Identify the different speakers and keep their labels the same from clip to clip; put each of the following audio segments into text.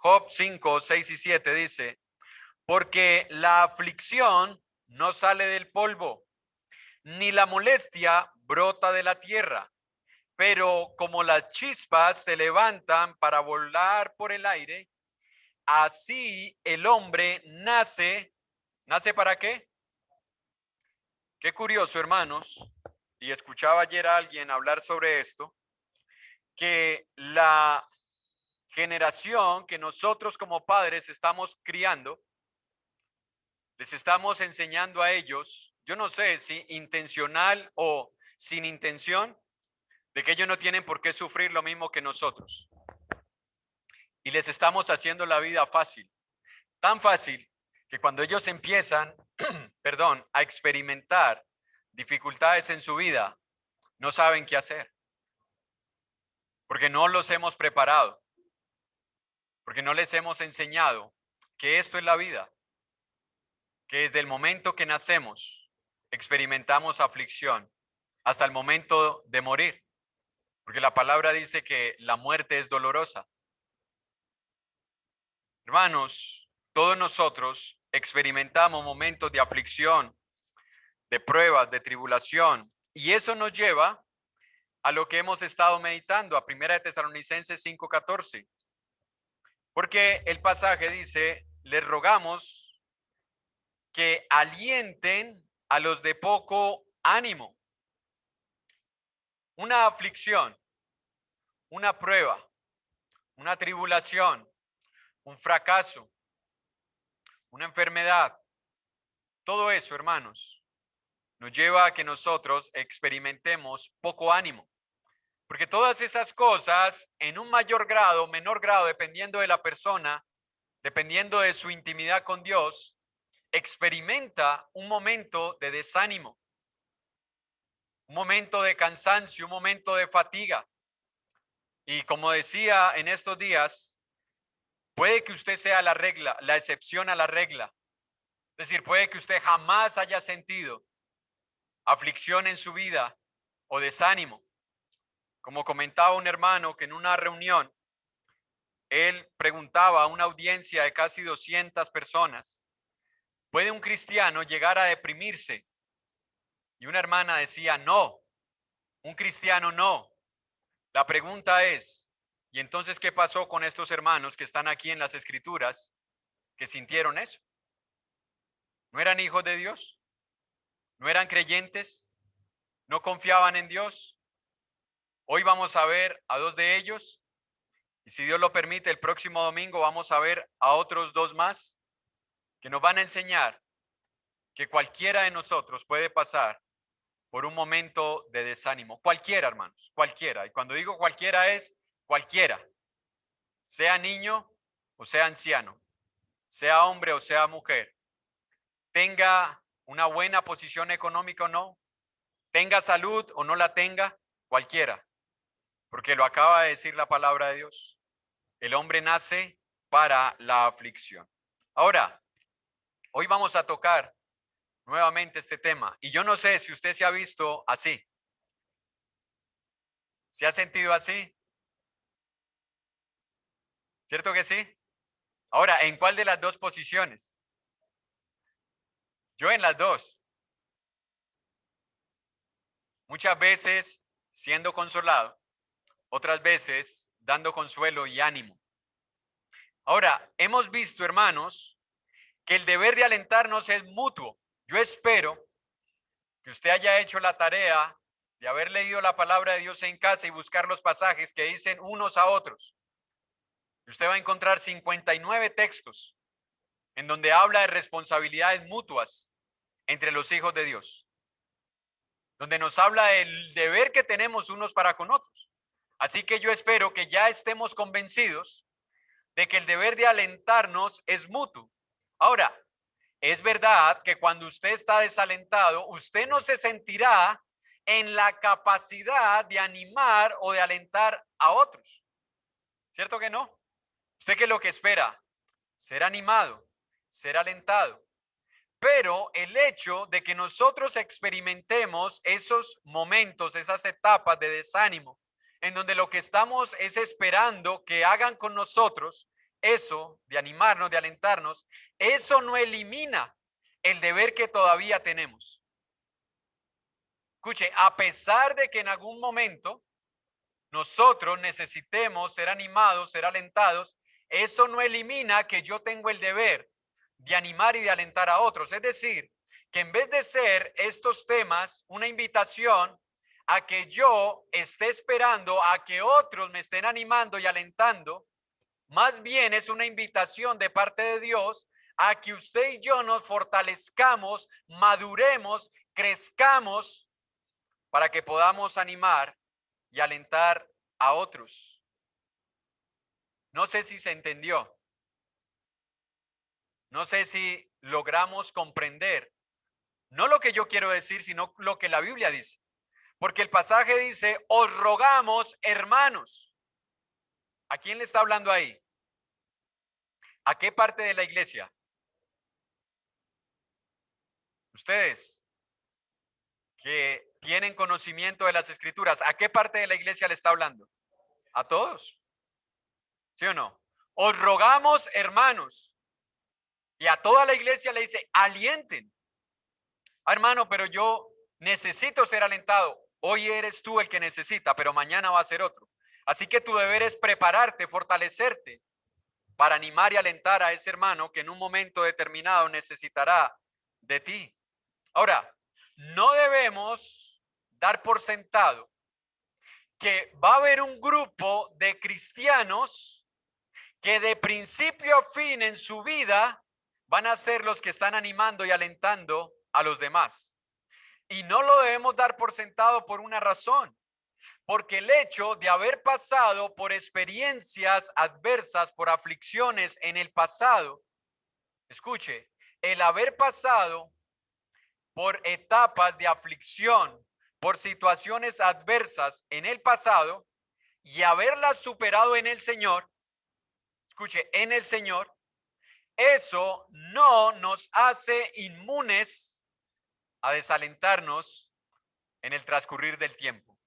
Speaker 1: Job 5, 6 y 7 dice, porque la aflicción no sale del polvo, ni la molestia brota de la tierra, pero como las chispas se levantan para volar por el aire, así el hombre nace. ¿Nace para qué? Qué curioso, hermanos, y escuchaba ayer a alguien hablar sobre esto, que la generación que nosotros como padres estamos criando, les estamos enseñando a ellos, yo no sé si intencional o sin intención, de que ellos no tienen por qué sufrir lo mismo que nosotros. Y les estamos haciendo la vida fácil, tan fácil que cuando ellos empiezan, perdón, a experimentar dificultades en su vida, no saben qué hacer, porque no los hemos preparado, porque no les hemos enseñado que esto es la vida, que desde el momento que nacemos experimentamos aflicción hasta el momento de morir, porque la palabra dice que la muerte es dolorosa. Hermanos, todos nosotros experimentamos momentos de aflicción, de pruebas, de tribulación, y eso nos lleva a lo que hemos estado meditando, a 1 Tesalonicenses 5:14, porque el pasaje dice, les rogamos que alienten a los de poco ánimo. Una aflicción, una prueba, una tribulación, un fracaso, una enfermedad, todo eso, hermanos, nos lleva a que nosotros experimentemos poco ánimo. Porque todas esas cosas, en un mayor grado, menor grado, dependiendo de la persona, dependiendo de su intimidad con Dios, experimenta un momento de desánimo, un momento de cansancio, un momento de fatiga. Y como decía en estos días, puede que usted sea la regla, la excepción a la regla. Es decir, puede que usted jamás haya sentido aflicción en su vida o desánimo. Como comentaba un hermano que en una reunión, él preguntaba a una audiencia de casi 200 personas, ¿puede un cristiano llegar a deprimirse? Y una hermana decía, no, un cristiano no. La pregunta es, ¿y entonces qué pasó con estos hermanos que están aquí en las escrituras que sintieron eso? ¿No eran hijos de Dios? ¿No eran creyentes? ¿No confiaban en Dios? Hoy vamos a ver a dos de ellos y si Dios lo permite, el próximo domingo vamos a ver a otros dos más que nos van a enseñar que cualquiera de nosotros puede pasar por un momento de desánimo. Cualquiera, hermanos, cualquiera. Y cuando digo cualquiera es cualquiera, sea niño o sea anciano, sea hombre o sea mujer, tenga una buena posición económica o no, tenga salud o no la tenga, cualquiera, porque lo acaba de decir la palabra de Dios. El hombre nace para la aflicción. Ahora, hoy vamos a tocar nuevamente este tema y yo no sé si usted se ha visto así. ¿Se ha sentido así? ¿Cierto que sí? Ahora, ¿en cuál de las dos posiciones? Yo en las dos. Muchas veces siendo consolado, otras veces dando consuelo y ánimo. Ahora, hemos visto, hermanos, que el deber de alentarnos es mutuo. Yo espero que usted haya hecho la tarea de haber leído la palabra de Dios en casa y buscar los pasajes que dicen unos a otros. Usted va a encontrar 59 textos en donde habla de responsabilidades mutuas entre los hijos de Dios, donde nos habla del deber que tenemos unos para con otros. Así que yo espero que ya estemos convencidos de que el deber de alentarnos es mutuo. Ahora, es verdad que cuando usted está desalentado, usted no se sentirá en la capacidad de animar o de alentar a otros. ¿Cierto que no? ¿Usted qué es lo que espera? Ser animado, ser alentado. Pero el hecho de que nosotros experimentemos esos momentos, esas etapas de desánimo, en donde lo que estamos es esperando que hagan con nosotros, eso, de animarnos, de alentarnos, eso no elimina el deber que todavía tenemos. Escuche, a pesar de que en algún momento nosotros necesitemos ser animados, ser alentados, eso no elimina que yo tengo el deber de animar y de alentar a otros. Es decir, que en vez de ser estos temas una invitación a que yo esté esperando a que otros me estén animando y alentando, más bien es una invitación de parte de Dios a que usted y yo nos fortalezcamos, maduremos, crezcamos para que podamos animar y alentar a otros. No sé si se entendió. No sé si logramos comprender. No lo que yo quiero decir, sino lo que la Biblia dice. Porque el pasaje dice, os rogamos, hermanos. ¿A quién le está hablando ahí? ¿A qué parte de la iglesia? Ustedes que tienen conocimiento de las escrituras, ¿a qué parte de la iglesia le está hablando? A todos. ¿Sí o no? Os rogamos, hermanos. Y a toda la iglesia le dice, alienten. Ah, hermano, pero yo necesito ser alentado. Hoy eres tú el que necesita, pero mañana va a ser otro. Así que tu deber es prepararte, fortalecerte para animar y alentar a ese hermano que en un momento determinado necesitará de ti. Ahora, no debemos dar por sentado que va a haber un grupo de cristianos que de principio a fin en su vida van a ser los que están animando y alentando a los demás. Y no lo debemos dar por sentado por una razón, porque el hecho de haber pasado por experiencias adversas, por aflicciones en el pasado, escuche, el haber pasado por etapas de aflicción, por situaciones adversas en el pasado y haberlas superado en el Señor, escuche, en el Señor, eso no nos hace inmunes a desalentarnos en el transcurrir del tiempo.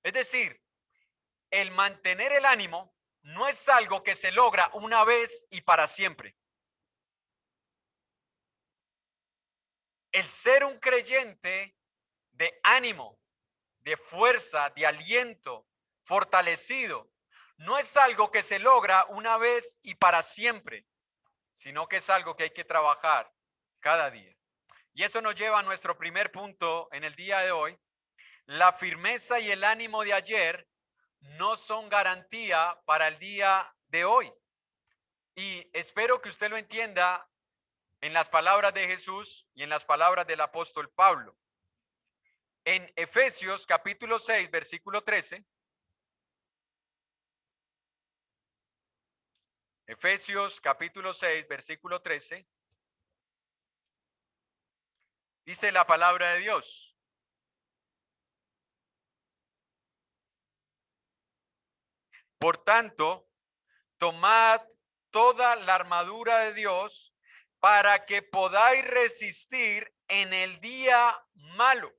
Speaker 1: Es decir, el mantener el ánimo no es algo que se logra una vez y para siempre. El ser un creyente de ánimo, de fuerza, de aliento, fortalecido, no es algo que se logra una vez y para siempre, sino que es algo que hay que trabajar cada día. Y eso nos lleva a nuestro primer punto en el día de hoy. La firmeza y el ánimo de ayer no son garantía para el día de hoy. Y espero que usted lo entienda en las palabras de Jesús y en las palabras del apóstol Pablo. En Efesios capítulo 6, versículo 13. Efesios capítulo 6, versículo 13. Dice la palabra de Dios: por tanto, tomad toda la armadura de Dios para que podáis resistir en el día malo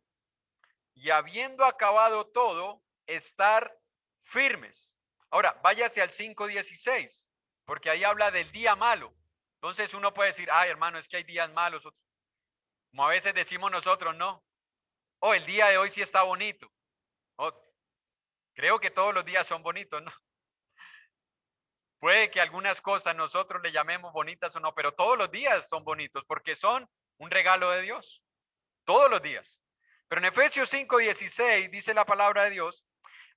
Speaker 1: y habiendo acabado todo, estar firmes. Ahora, váyase al 5:16, porque ahí habla del día malo. Entonces uno puede decir, ay hermano, es que hay días malos. Como a veces decimos nosotros, no. Oh, el día de hoy sí está bonito. Oh, creo que todos los días son bonitos, ¿no? Puede que algunas cosas nosotros le llamemos bonitas o no, pero todos los días son bonitos porque son un regalo de Dios. Todos los días. Pero en Efesios 5:16 dice la palabra de Dios,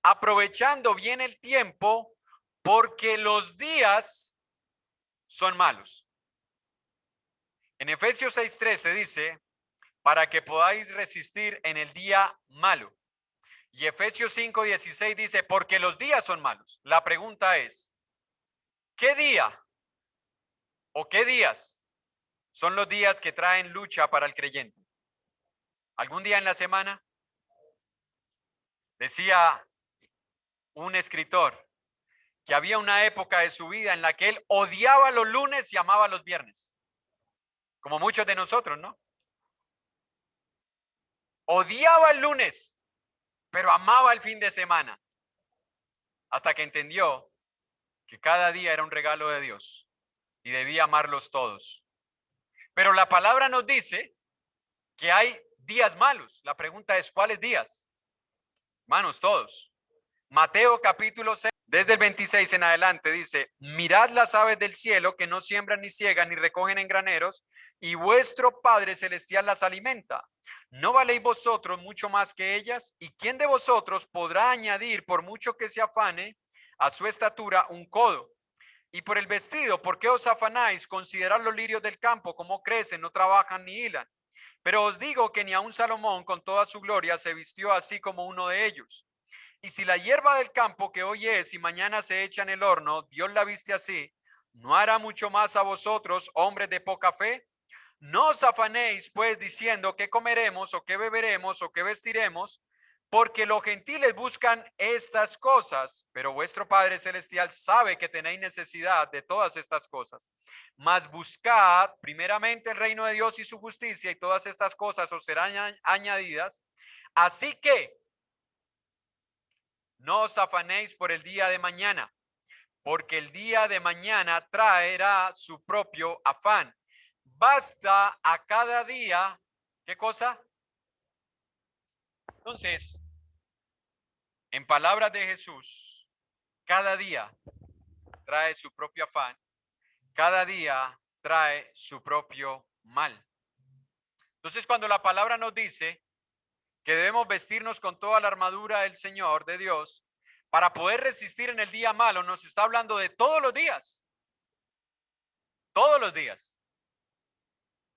Speaker 1: aprovechando bien el tiempo porque los días son malos. En Efesios 6:13 dice, para que podáis resistir en el día malo. Y Efesios 5:16 dice, porque los días son malos. La pregunta es, ¿qué día o qué días son los días que traen lucha para el creyente? ¿Algún día en la semana? Decía un escritor que había una época de su vida en la que él odiaba los lunes y amaba los viernes. Como muchos de nosotros, ¿no? Odiaba el lunes, pero amaba el fin de semana. Hasta que entendió que cada día era un regalo de Dios y debía amarlos todos. Pero la palabra nos dice que hay días malos. La pregunta es, ¿cuáles días? Hermanos, todos. Mateo capítulo 6, desde el 26 en adelante dice, mirad las aves del cielo que no siembran ni ciegan ni recogen en graneros, y vuestro Padre Celestial las alimenta. ¿No valéis vosotros mucho más que ellas? ¿Y quién de vosotros podrá añadir, por mucho que se afane, a su estatura un codo? Y por el vestido, ¿por qué os afanáis? Considerad los lirios del campo, cómo crecen, no trabajan ni hilan. Pero os digo que ni aun Salomón con toda su gloria se vistió así como uno de ellos. Y si la hierba del campo que hoy es y mañana se echa en el horno, Dios la viste así, ¿no hará mucho más a vosotros, hombres de poca fe? No os afanéis, pues, diciendo qué comeremos o qué beberemos o qué vestiremos, porque los gentiles buscan estas cosas, pero vuestro Padre Celestial sabe que tenéis necesidad de todas estas cosas. Mas buscad primeramente el reino de Dios y su justicia, y todas estas cosas os serán añadidas. Así que no os afanéis por el día de mañana, porque el día de mañana traerá su propio afán. Basta a cada día, ¿qué cosa? Entonces, en palabras de Jesús, cada día trae su propio afán, cada día trae su propio mal. Entonces, cuando la palabra nos dice que debemos vestirnos con toda la armadura del Señor, de Dios, para poder resistir en el día malo, nos está hablando de todos los días. Todos los días.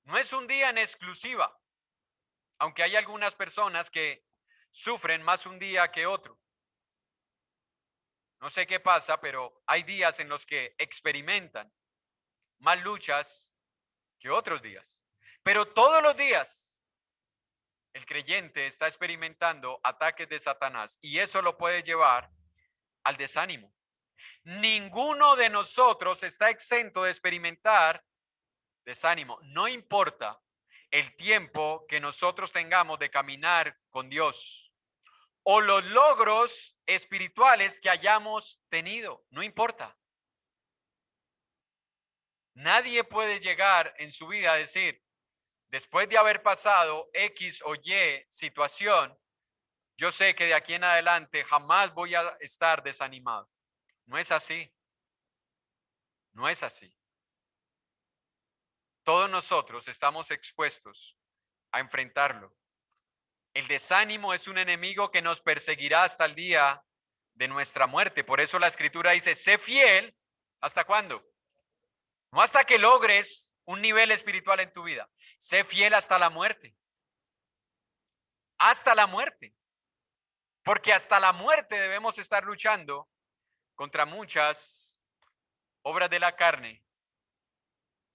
Speaker 1: No es un día en exclusiva, aunque hay algunas personas que sufren más un día que otro. No sé qué pasa, pero hay días en los que experimentan más luchas que otros días. Pero todos los días el creyente está experimentando ataques de Satanás y eso lo puede llevar al desánimo. Ninguno de nosotros está exento de experimentar desánimo. No importa el tiempo que nosotros tengamos de caminar con Dios o los logros espirituales que hayamos tenido, no importa. Nadie puede llegar en su vida a decir, después de haber pasado X o Y situación, yo sé que de aquí en adelante jamás voy a estar desanimado. No es así. No es así. Todos nosotros estamos expuestos a enfrentarlo. El desánimo es un enemigo que nos perseguirá hasta el día de nuestra muerte. Por eso la escritura dice, sé fiel. ¿Hasta cuándo? No hasta que logres un nivel espiritual en tu vida. Sé fiel hasta la muerte. Hasta la muerte. Porque hasta la muerte debemos estar luchando contra muchas obras de la carne,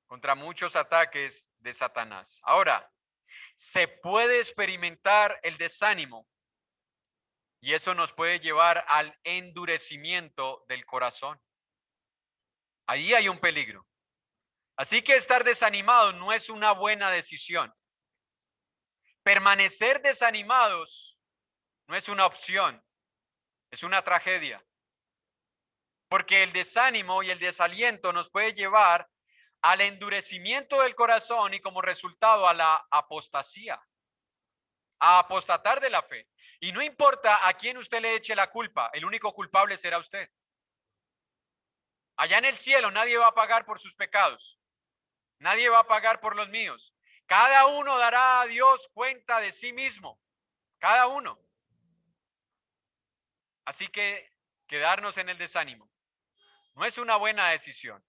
Speaker 1: contra muchos ataques de Satanás. Ahora, se puede experimentar el desánimo y eso nos puede llevar al endurecimiento del corazón. Ahí hay un peligro. Así que estar desanimado no es una buena decisión. Permanecer desanimados no es una opción, es una tragedia. Porque el desánimo y el desaliento nos puede llevar al endurecimiento del corazón y como resultado a la apostasía, a apostatar de la fe. Y no importa a quién usted le eche la culpa, el único culpable será usted. Allá en el cielo nadie va a pagar por sus pecados, nadie va a pagar por los míos. Cada uno dará a Dios cuenta de sí mismo, cada uno. Así que quedarnos en el desánimo no es una buena decisión,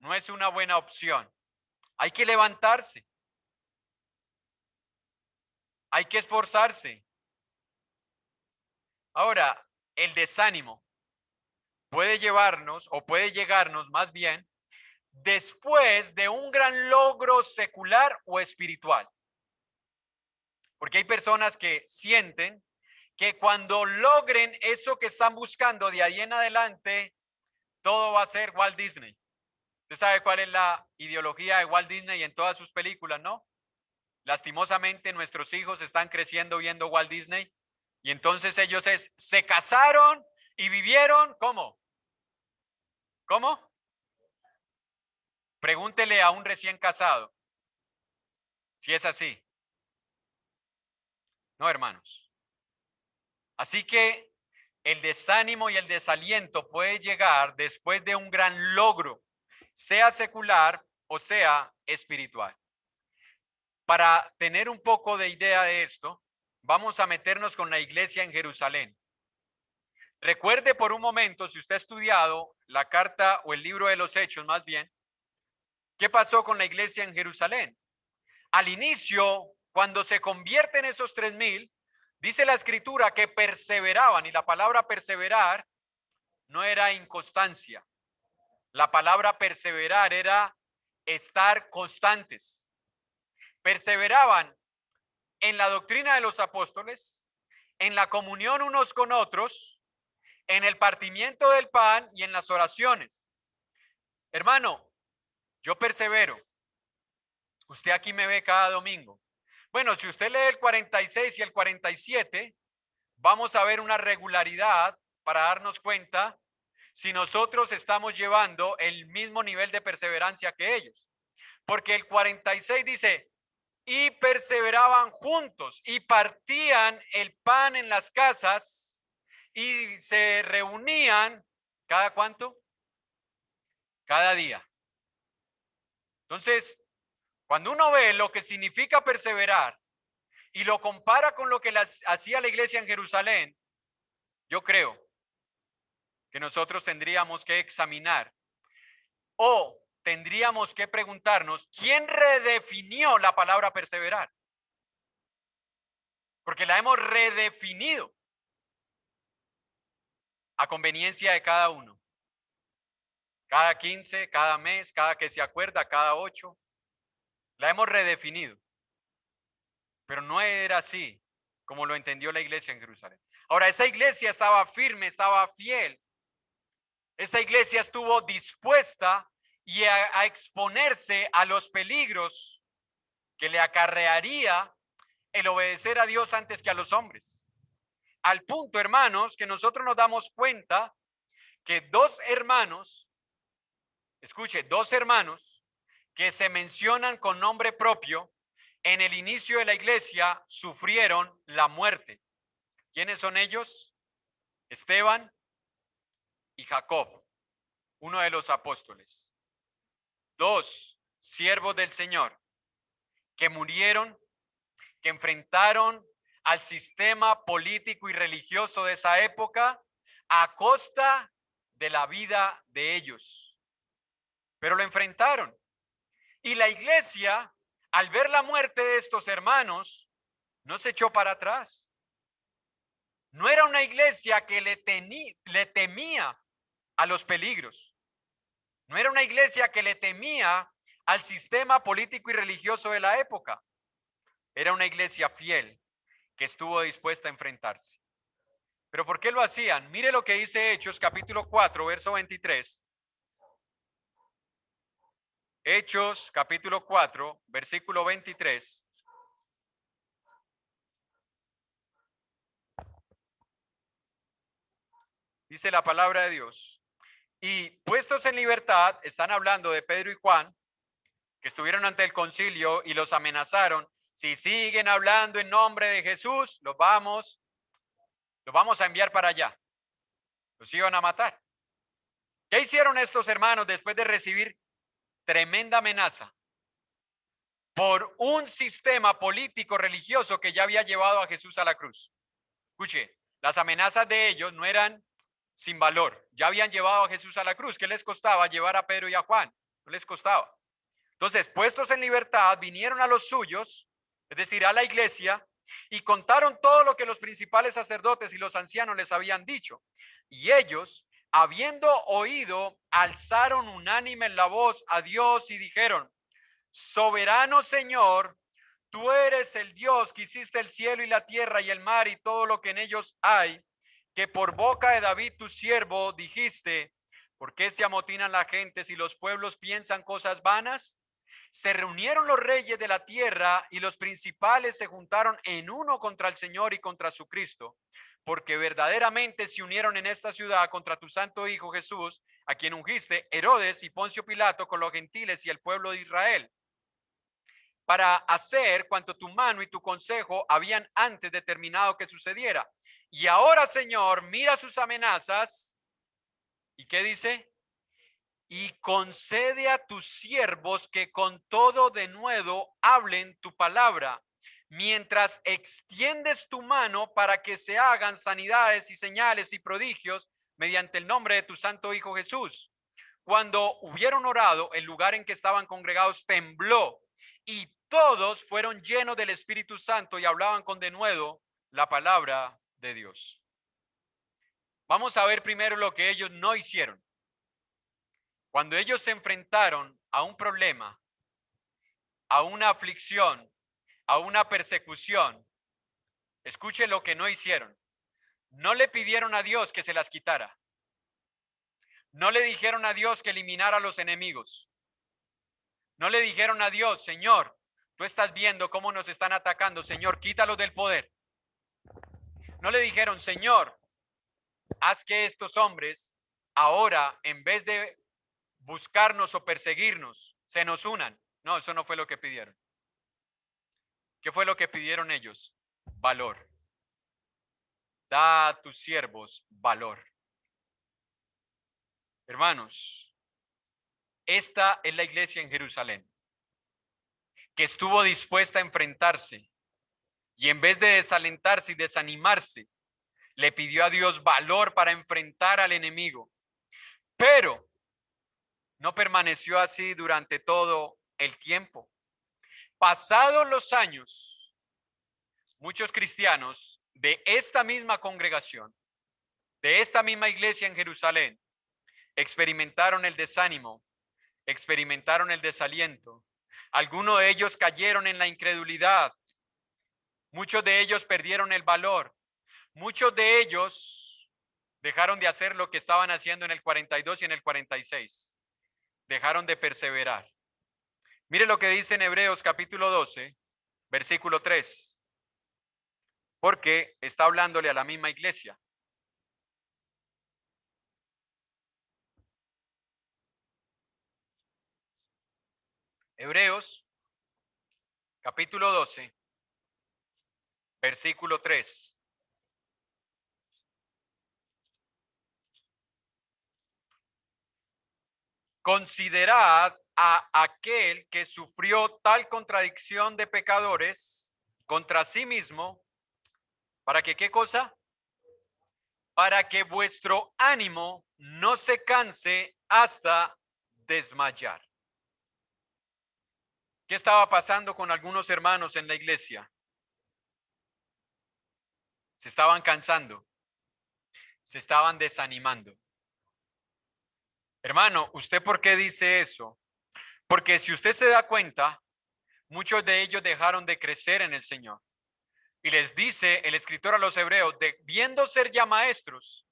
Speaker 1: no es una buena opción. Hay que levantarse, hay que esforzarse. Ahora, el desánimo puede llevarnos o puede llegarnos más bien después de un gran logro secular o espiritual. Porque hay personas que sienten que cuando logren eso que están buscando de ahí en adelante, todo va a ser Walt Disney. Usted sabe cuál es la ideología de Walt Disney en todas sus películas, ¿no? Lastimosamente nuestros hijos están creciendo viendo Walt Disney y entonces ellos se casaron y vivieron, ¿cómo? ¿Cómo? Pregúntele a un recién casado si es así. No, hermanos. Así que el desánimo y el desaliento puede llegar después de un gran logro, sea secular o sea espiritual. Para tener un poco de idea de esto, vamos a meternos con la iglesia en Jerusalén. Recuerde por un momento, si usted ha estudiado la carta o el libro de los Hechos más bien, ¿qué pasó con la iglesia en Jerusalén? Al inicio, cuando se convierten esos 3,000, dice la escritura que perseveraban, y la palabra perseverar no era inconstancia. La palabra perseverar era estar constantes. Perseveraban en la doctrina de los apóstoles, en la comunión unos con otros, en el partimiento del pan y en las oraciones. Hermano, yo persevero. Usted aquí me ve cada domingo. Bueno, si usted lee el 46 y el 47, vamos a ver una regularidad para darnos cuenta si nosotros estamos llevando el mismo nivel de perseverancia que ellos. Porque el 46 dice, y perseveraban juntos y partían el pan en las casas y se reunían, ¿cada cuánto? Cada día. Entonces, cuando uno ve lo que significa perseverar y lo compara con lo que hacía la iglesia en Jerusalén, yo creo que nosotros tendríamos que examinar o tendríamos que preguntarnos quién redefinió la palabra perseverar. Porque la hemos redefinido a conveniencia de cada uno. Cada 15, cada mes, cada que se acuerda, cada 8. La hemos redefinido. Pero no era así como lo entendió la iglesia en Jerusalén. Ahora, esa iglesia estaba firme, estaba fiel. Esa iglesia estuvo dispuesta y a exponerse a los peligros que le acarrearía el obedecer a Dios antes que a los hombres. Al punto, hermanos, que nosotros nos damos cuenta que dos hermanos que se mencionan con nombre propio en el inicio de la iglesia sufrieron la muerte. ¿Quiénes son ellos? Esteban y Jacob, uno de los apóstoles. Dos siervos del Señor que murieron, que enfrentaron al sistema político y religioso de esa época a costa de la vida de ellos. Pero lo enfrentaron. Y la iglesia, al ver la muerte de estos hermanos, no se echó para atrás. No era una iglesia que le temía a los peligros. No era una iglesia que le temía al sistema político y religioso de la época. Era una iglesia fiel que estuvo dispuesta a enfrentarse. ¿Pero por qué lo hacían? Mire lo que dice Hechos capítulo 4, verso 23. Hechos capítulo 4, versículo 23. Dice la palabra de Dios. Y puestos en libertad, están hablando de Pedro y Juan, que estuvieron ante el concilio y los amenazaron. Si siguen hablando en nombre de Jesús, los vamos a enviar para allá. Los iban a matar. ¿Qué hicieron estos hermanos después de recibir tremenda amenaza por un sistema político religioso que ya había llevado a Jesús a la cruz? Escuche, las amenazas de ellos no eran sin valor. Ya habían llevado a Jesús a la cruz. ¿Qué les costaba llevar a Pedro y a Juan? No les costaba. Entonces, puestos en libertad, vinieron a los suyos, es decir, a la iglesia, y contaron todo lo que los principales sacerdotes y los ancianos les habían dicho. Y ellos, habiendo oído, alzaron unánime la voz a Dios y dijeron: Soberano Señor, tú eres el Dios que hiciste el cielo y la tierra y el mar y todo lo que en ellos hay, que por boca de David tu siervo dijiste: ¿por qué se amotinan la gente si los pueblos piensan cosas vanas? Se reunieron los reyes de la tierra y los principales se juntaron en uno contra el Señor y contra su Cristo. porque verdaderamente se unieron en esta ciudad contra tu santo Hijo Jesús, a quien ungiste Herodes y Poncio Pilato con los gentiles y el pueblo de Israel, para hacer cuanto tu mano y tu consejo habían antes determinado que sucediera. Y ahora, Señor, mira sus amenazas. ¿Y qué dice? Y concede a tus siervos que con todo denuedo hablen tu palabra, mientras extiendes tu mano para que se hagan sanidades y señales y prodigios mediante el nombre de tu santo Hijo Jesús. Cuando hubieron orado, el lugar en que estaban congregados tembló y todos fueron llenos del Espíritu Santo y hablaban con denuedo la palabra de Dios. Vamos a ver primero lo que ellos no hicieron. Cuando ellos se enfrentaron a un problema, a una aflicción, a una persecución, escuche lo que no hicieron. No le pidieron a Dios que se las quitara. No le dijeron a Dios que eliminara a los enemigos. No le dijeron a Dios, Señor, tú estás viendo cómo nos están atacando, Señor, quítalos del poder. No le dijeron, Señor, haz que estos hombres ahora, en vez de buscarnos o perseguirnos, se nos unan. No, eso no fue lo que pidieron. ¿Qué fue lo que pidieron ellos? Valor. Da a tus siervos valor. Hermanos, esta es la iglesia en Jerusalén, que estuvo dispuesta a enfrentarse y en vez de desalentarse y desanimarse, le pidió a Dios valor para enfrentar al enemigo. Pero no permaneció así durante todo el tiempo. Pasados los años, muchos cristianos de esta misma congregación, de esta misma iglesia en Jerusalén, experimentaron el desánimo, experimentaron el desaliento. Algunos de ellos cayeron en la incredulidad. Muchos de ellos perdieron el valor. Muchos de ellos dejaron de hacer lo que estaban haciendo en el 42 y en el 46. Dejaron de perseverar. Mire lo que dice en Hebreos capítulo 12, versículo 3. Porque está hablándole a la misma iglesia. Hebreos capítulo 12, versículo 3. Considerad a aquel que sufrió tal contradicción de pecadores contra sí mismo, para que, ¿qué cosa? Para que vuestro ánimo no se canse hasta desmayar. ¿Qué estaba pasando con algunos hermanos en la iglesia? Se estaban cansando, se estaban desanimando. Hermano, ¿usted por qué dice eso? Porque si usted se da cuenta, muchos de ellos dejaron de crecer en el Señor. Y les dice el escritor a los hebreos, debiendo ser ya maestros,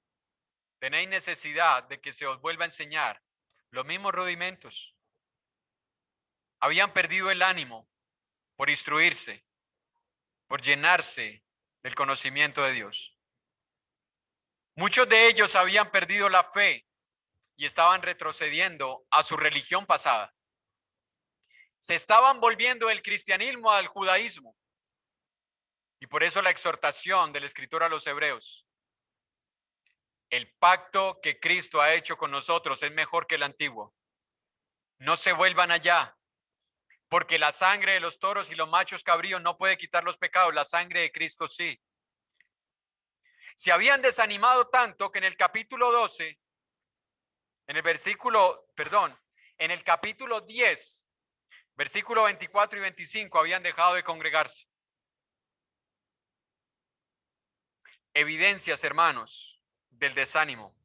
Speaker 1: tenéis necesidad de que se os vuelva a enseñar los mismos rudimentos. Habían perdido el ánimo por instruirse, por llenarse del conocimiento de Dios. Muchos de ellos habían perdido la fe y estaban retrocediendo a su religión pasada. Se estaban volviendo del cristianismo al judaísmo. Y por eso la exhortación del escritor a los hebreos. El pacto que Cristo ha hecho con nosotros es mejor que el antiguo. No se vuelvan allá, porque la sangre de los toros y los machos cabríos no puede quitar los pecados, la sangre de Cristo sí. Se habían desanimado tanto que en el capítulo 12, en el capítulo 10, versículo 24 y 25, habían dejado de congregarse. Evidencias, hermanos, del desánimo.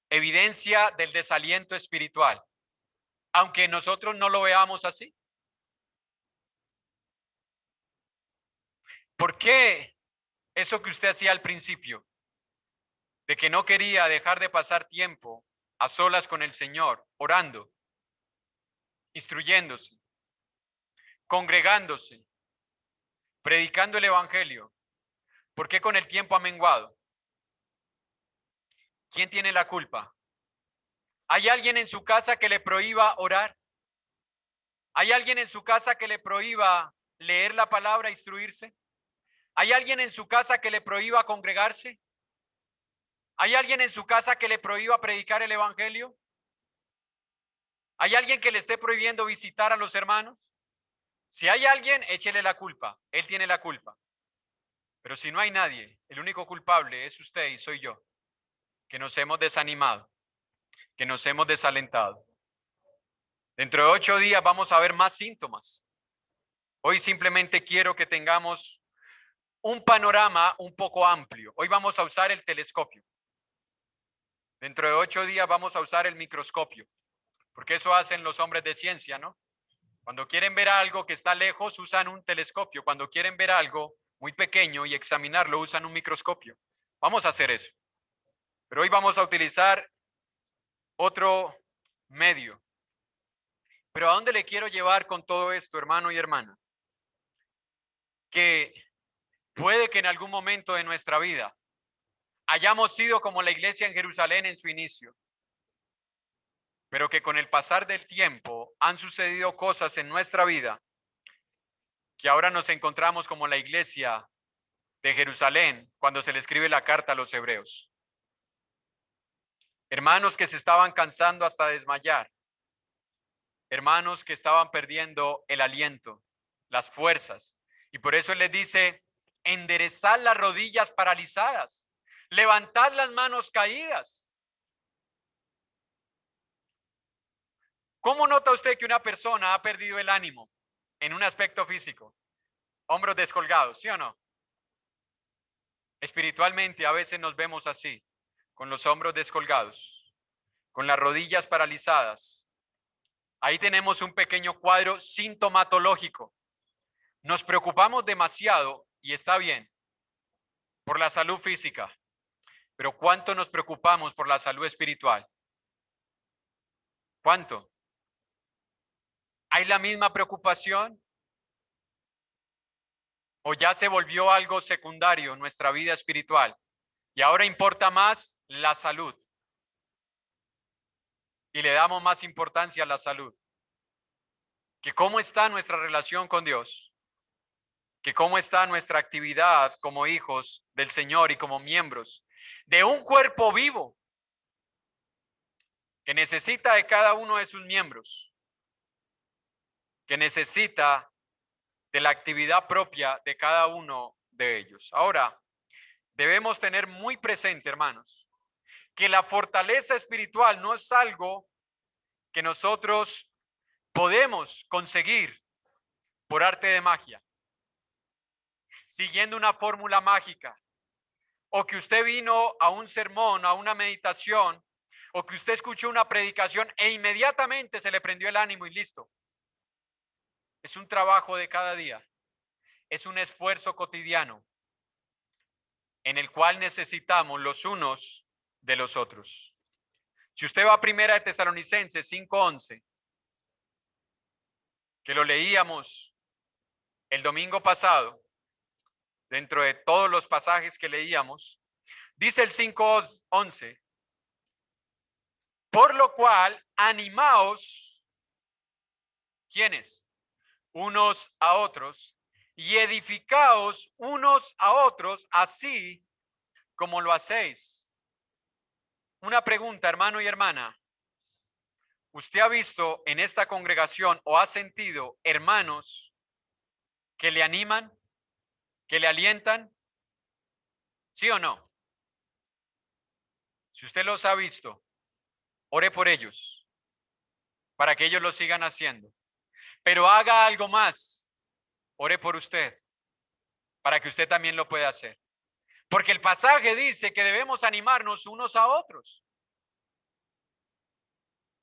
Speaker 1: Evidencia del desaliento espiritual. Aunque nosotros no lo veamos así. ¿Por qué eso que usted hacía al principio, de que no quería dejar de pasar tiempo a solas con el Señor, orando, instruyéndose, congregándose, predicando el evangelio? ¿Por qué con el tiempo ha menguado? ¿Quién tiene la culpa? ¿Hay alguien en su casa que le prohíba orar? ¿Hay alguien en su casa que le prohíba leer la palabra, instruirse? ¿Hay alguien en su casa que le prohíba congregarse? ¿Hay alguien en su casa que le prohíba predicar el evangelio? ¿Hay alguien que le esté prohibiendo visitar a los hermanos? Si hay alguien, échele la culpa. Él tiene la culpa. Pero si no hay nadie, el único culpable es usted y soy yo, que nos hemos desanimado, que nos hemos desalentado. Dentro de 8 días vamos a ver más síntomas. Hoy simplemente quiero que tengamos un panorama un poco amplio. Hoy vamos a usar el telescopio. Dentro de 8 días vamos a usar el microscopio, porque eso hacen los hombres de ciencia, ¿no? Cuando quieren ver algo que está lejos, usan un telescopio. Cuando quieren ver algo muy pequeño y examinarlo, usan un microscopio. Vamos a hacer eso. Pero hoy vamos a utilizar otro medio. Pero ¿a dónde le quiero llevar con todo esto, hermano y hermana? Que puede que en algún momento de nuestra vida hayamos sido como la iglesia en Jerusalén en su inicio, pero que con el pasar del tiempo han sucedido cosas en nuestra vida que ahora nos encontramos como la iglesia de Jerusalén cuando se le escribe la carta a los hebreos. Hermanos que se estaban cansando hasta desmayar, hermanos que estaban perdiendo el aliento, las fuerzas, y por eso él les dice, enderezad las rodillas paralizadas, levantad las manos caídas. ¿Cómo nota usted que una persona ha perdido el ánimo en un aspecto físico? Hombros descolgados, ¿sí o no? Espiritualmente a veces nos vemos así, con los hombros descolgados, con las rodillas paralizadas. Ahí tenemos un pequeño cuadro sintomatológico. Nos preocupamos demasiado, y está bien, por la salud física, pero ¿cuánto nos preocupamos por la salud espiritual? ¿Cuánto? ¿Hay la misma preocupación? ¿O ya se volvió algo secundario en nuestra vida espiritual? Y ahora importa más la salud. Y le damos más importancia a la salud. Que cómo está nuestra relación con Dios. Que cómo está nuestra actividad como hijos del Señor y como miembros de un cuerpo vivo que necesita de cada uno de sus miembros, que necesita de la actividad propia de cada uno de ellos. Ahora, debemos tener muy presente, hermanos, que la fortaleza espiritual no es algo que nosotros podemos conseguir por arte de magia, siguiendo una fórmula mágica, o que usted vino a un sermón, a una meditación, o que usted escuchó una predicación e inmediatamente se le prendió el ánimo y listo. Es un trabajo de cada día, es un esfuerzo cotidiano en el cual necesitamos los unos de los otros. Si usted va a Primera de Tesalonicenses 5:11, que lo leíamos el domingo pasado, dentro de todos los pasajes que leíamos, dice el 5:11, por lo cual animaos, ¿quiénes? Unos a otros, y edificaos unos a otros, así como lo hacéis. Una pregunta, hermano y hermana. ¿Usted ha visto en esta congregación o ha sentido hermanos que le animan, que le alientan? ¿Sí o no? Si usted los ha visto, ore por ellos, para que ellos lo sigan haciendo. Pero haga algo más, ore por usted, para que usted también lo pueda hacer. Porque el pasaje dice que debemos animarnos unos a otros.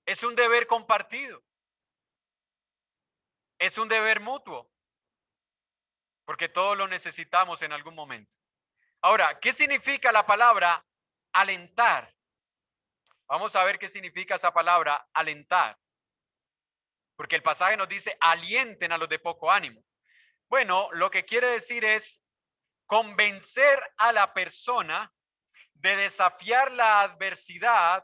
Speaker 1: Es un deber compartido. Es un deber mutuo. Porque todos lo necesitamos en algún momento. Ahora, ¿qué significa la palabra alentar? Vamos a ver qué significa esa palabra alentar. Porque el pasaje nos dice alienten a los de poco ánimo. Bueno, lo que quiere decir es convencer a la persona de desafiar la adversidad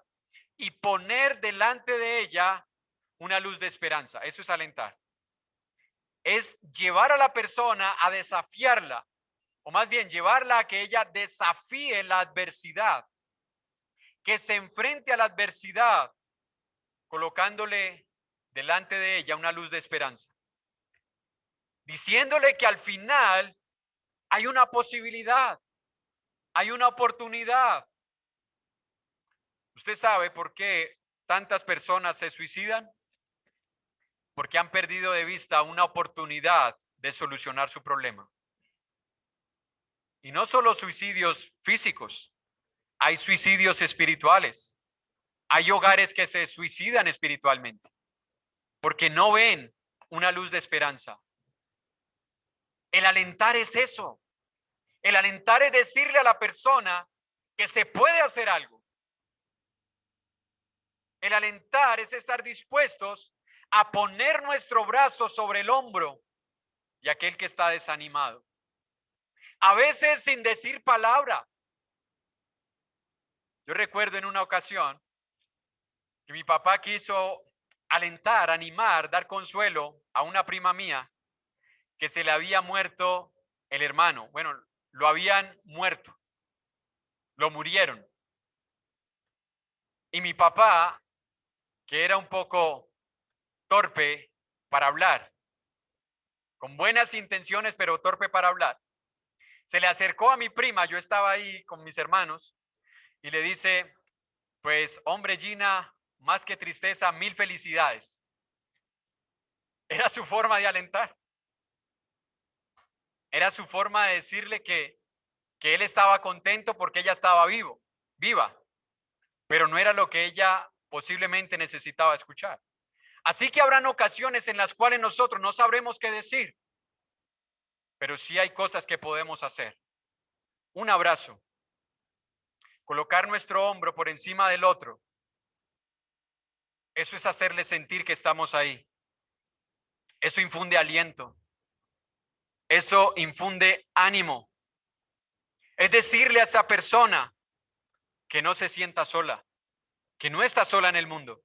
Speaker 1: y poner delante de ella una luz de esperanza. Eso es alentar. Es llevar a la persona a desafiarla, o más bien llevarla a que ella desafíe la adversidad, que se enfrente a la adversidad, colocándole delante de ella una luz de esperanza, diciéndole que al final hay una posibilidad, hay una oportunidad. ¿Usted sabe por qué tantas personas se suicidan? Porque han perdido de vista una oportunidad de solucionar su problema. Y no solo suicidios físicos, hay suicidios espirituales. Hay hogares que se suicidan espiritualmente porque no ven una luz de esperanza. El alentar es eso. El alentar es decirle a la persona que se puede hacer algo. El alentar es estar dispuestos a poner nuestro brazo sobre el hombro de aquel que está desanimado. A veces sin decir palabra. Yo recuerdo en una ocasión que mi papá quiso alentar, animar, dar consuelo a una prima mía que se le había muerto el hermano. Bueno, lo habían muerto. Lo murieron. Y mi papá, que era un poco torpe para hablar, con buenas intenciones, pero torpe para hablar, se le acercó a mi prima, yo estaba ahí con mis hermanos, y le dice, pues hombre Gina, más que tristeza, 1000 felicidades. Era su forma de alentar. Era su forma de decirle que él estaba contento porque ella estaba viva, pero no era lo que ella posiblemente necesitaba escuchar. Así que habrán ocasiones en las cuales nosotros no sabremos qué decir, pero sí hay cosas que podemos hacer. Un abrazo, colocar nuestro hombro por encima del otro. Eso es hacerle sentir que estamos ahí. Eso infunde aliento. Eso infunde ánimo. Es decirle a esa persona que no se sienta sola, que no está sola en el mundo.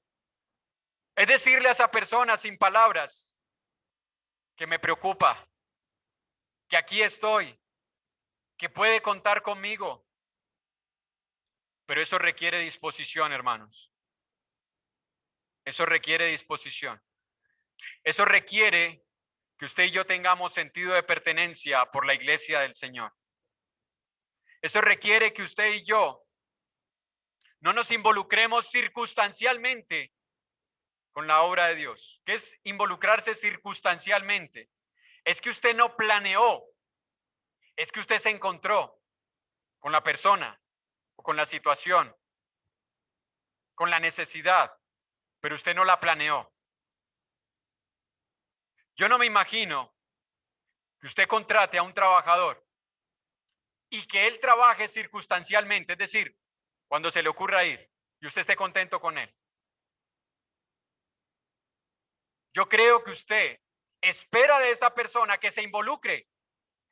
Speaker 1: Es decirle a esa persona sin palabras que me preocupa, que aquí estoy, que puede contar conmigo. Pero eso requiere disposición, hermanos. Eso requiere disposición. Eso requiere que usted y yo tengamos sentido de pertenencia por la iglesia del Señor. Eso requiere que usted y yo no nos involucremos circunstancialmente con la obra de Dios. ¿Qué es involucrarse circunstancialmente? Es que usted no planeó, es que usted se encontró con la persona o con la situación, con la necesidad, pero usted no la planeó. Yo no me imagino que usted contrate a un trabajador y que él trabaje circunstancialmente, es decir, cuando se le ocurra ir y usted esté contento con él. Yo creo que usted espera de esa persona que se involucre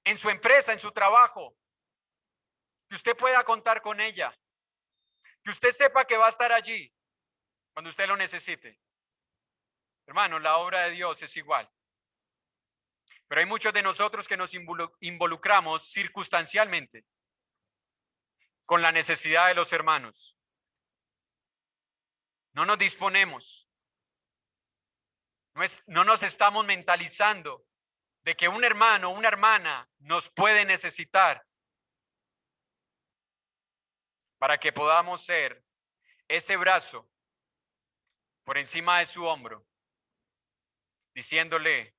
Speaker 1: en su empresa, en su trabajo, que usted pueda contar con ella, que usted sepa que va a estar allí cuando usted lo necesite. Hermano, la obra de Dios es igual. Pero hay muchos de nosotros que nos involucramos circunstancialmente con la necesidad de los hermanos. No nos disponemos. No nos estamos mentalizando de que un hermano, una hermana nos puede necesitar para que podamos ser ese brazo por encima de su hombro, diciéndole,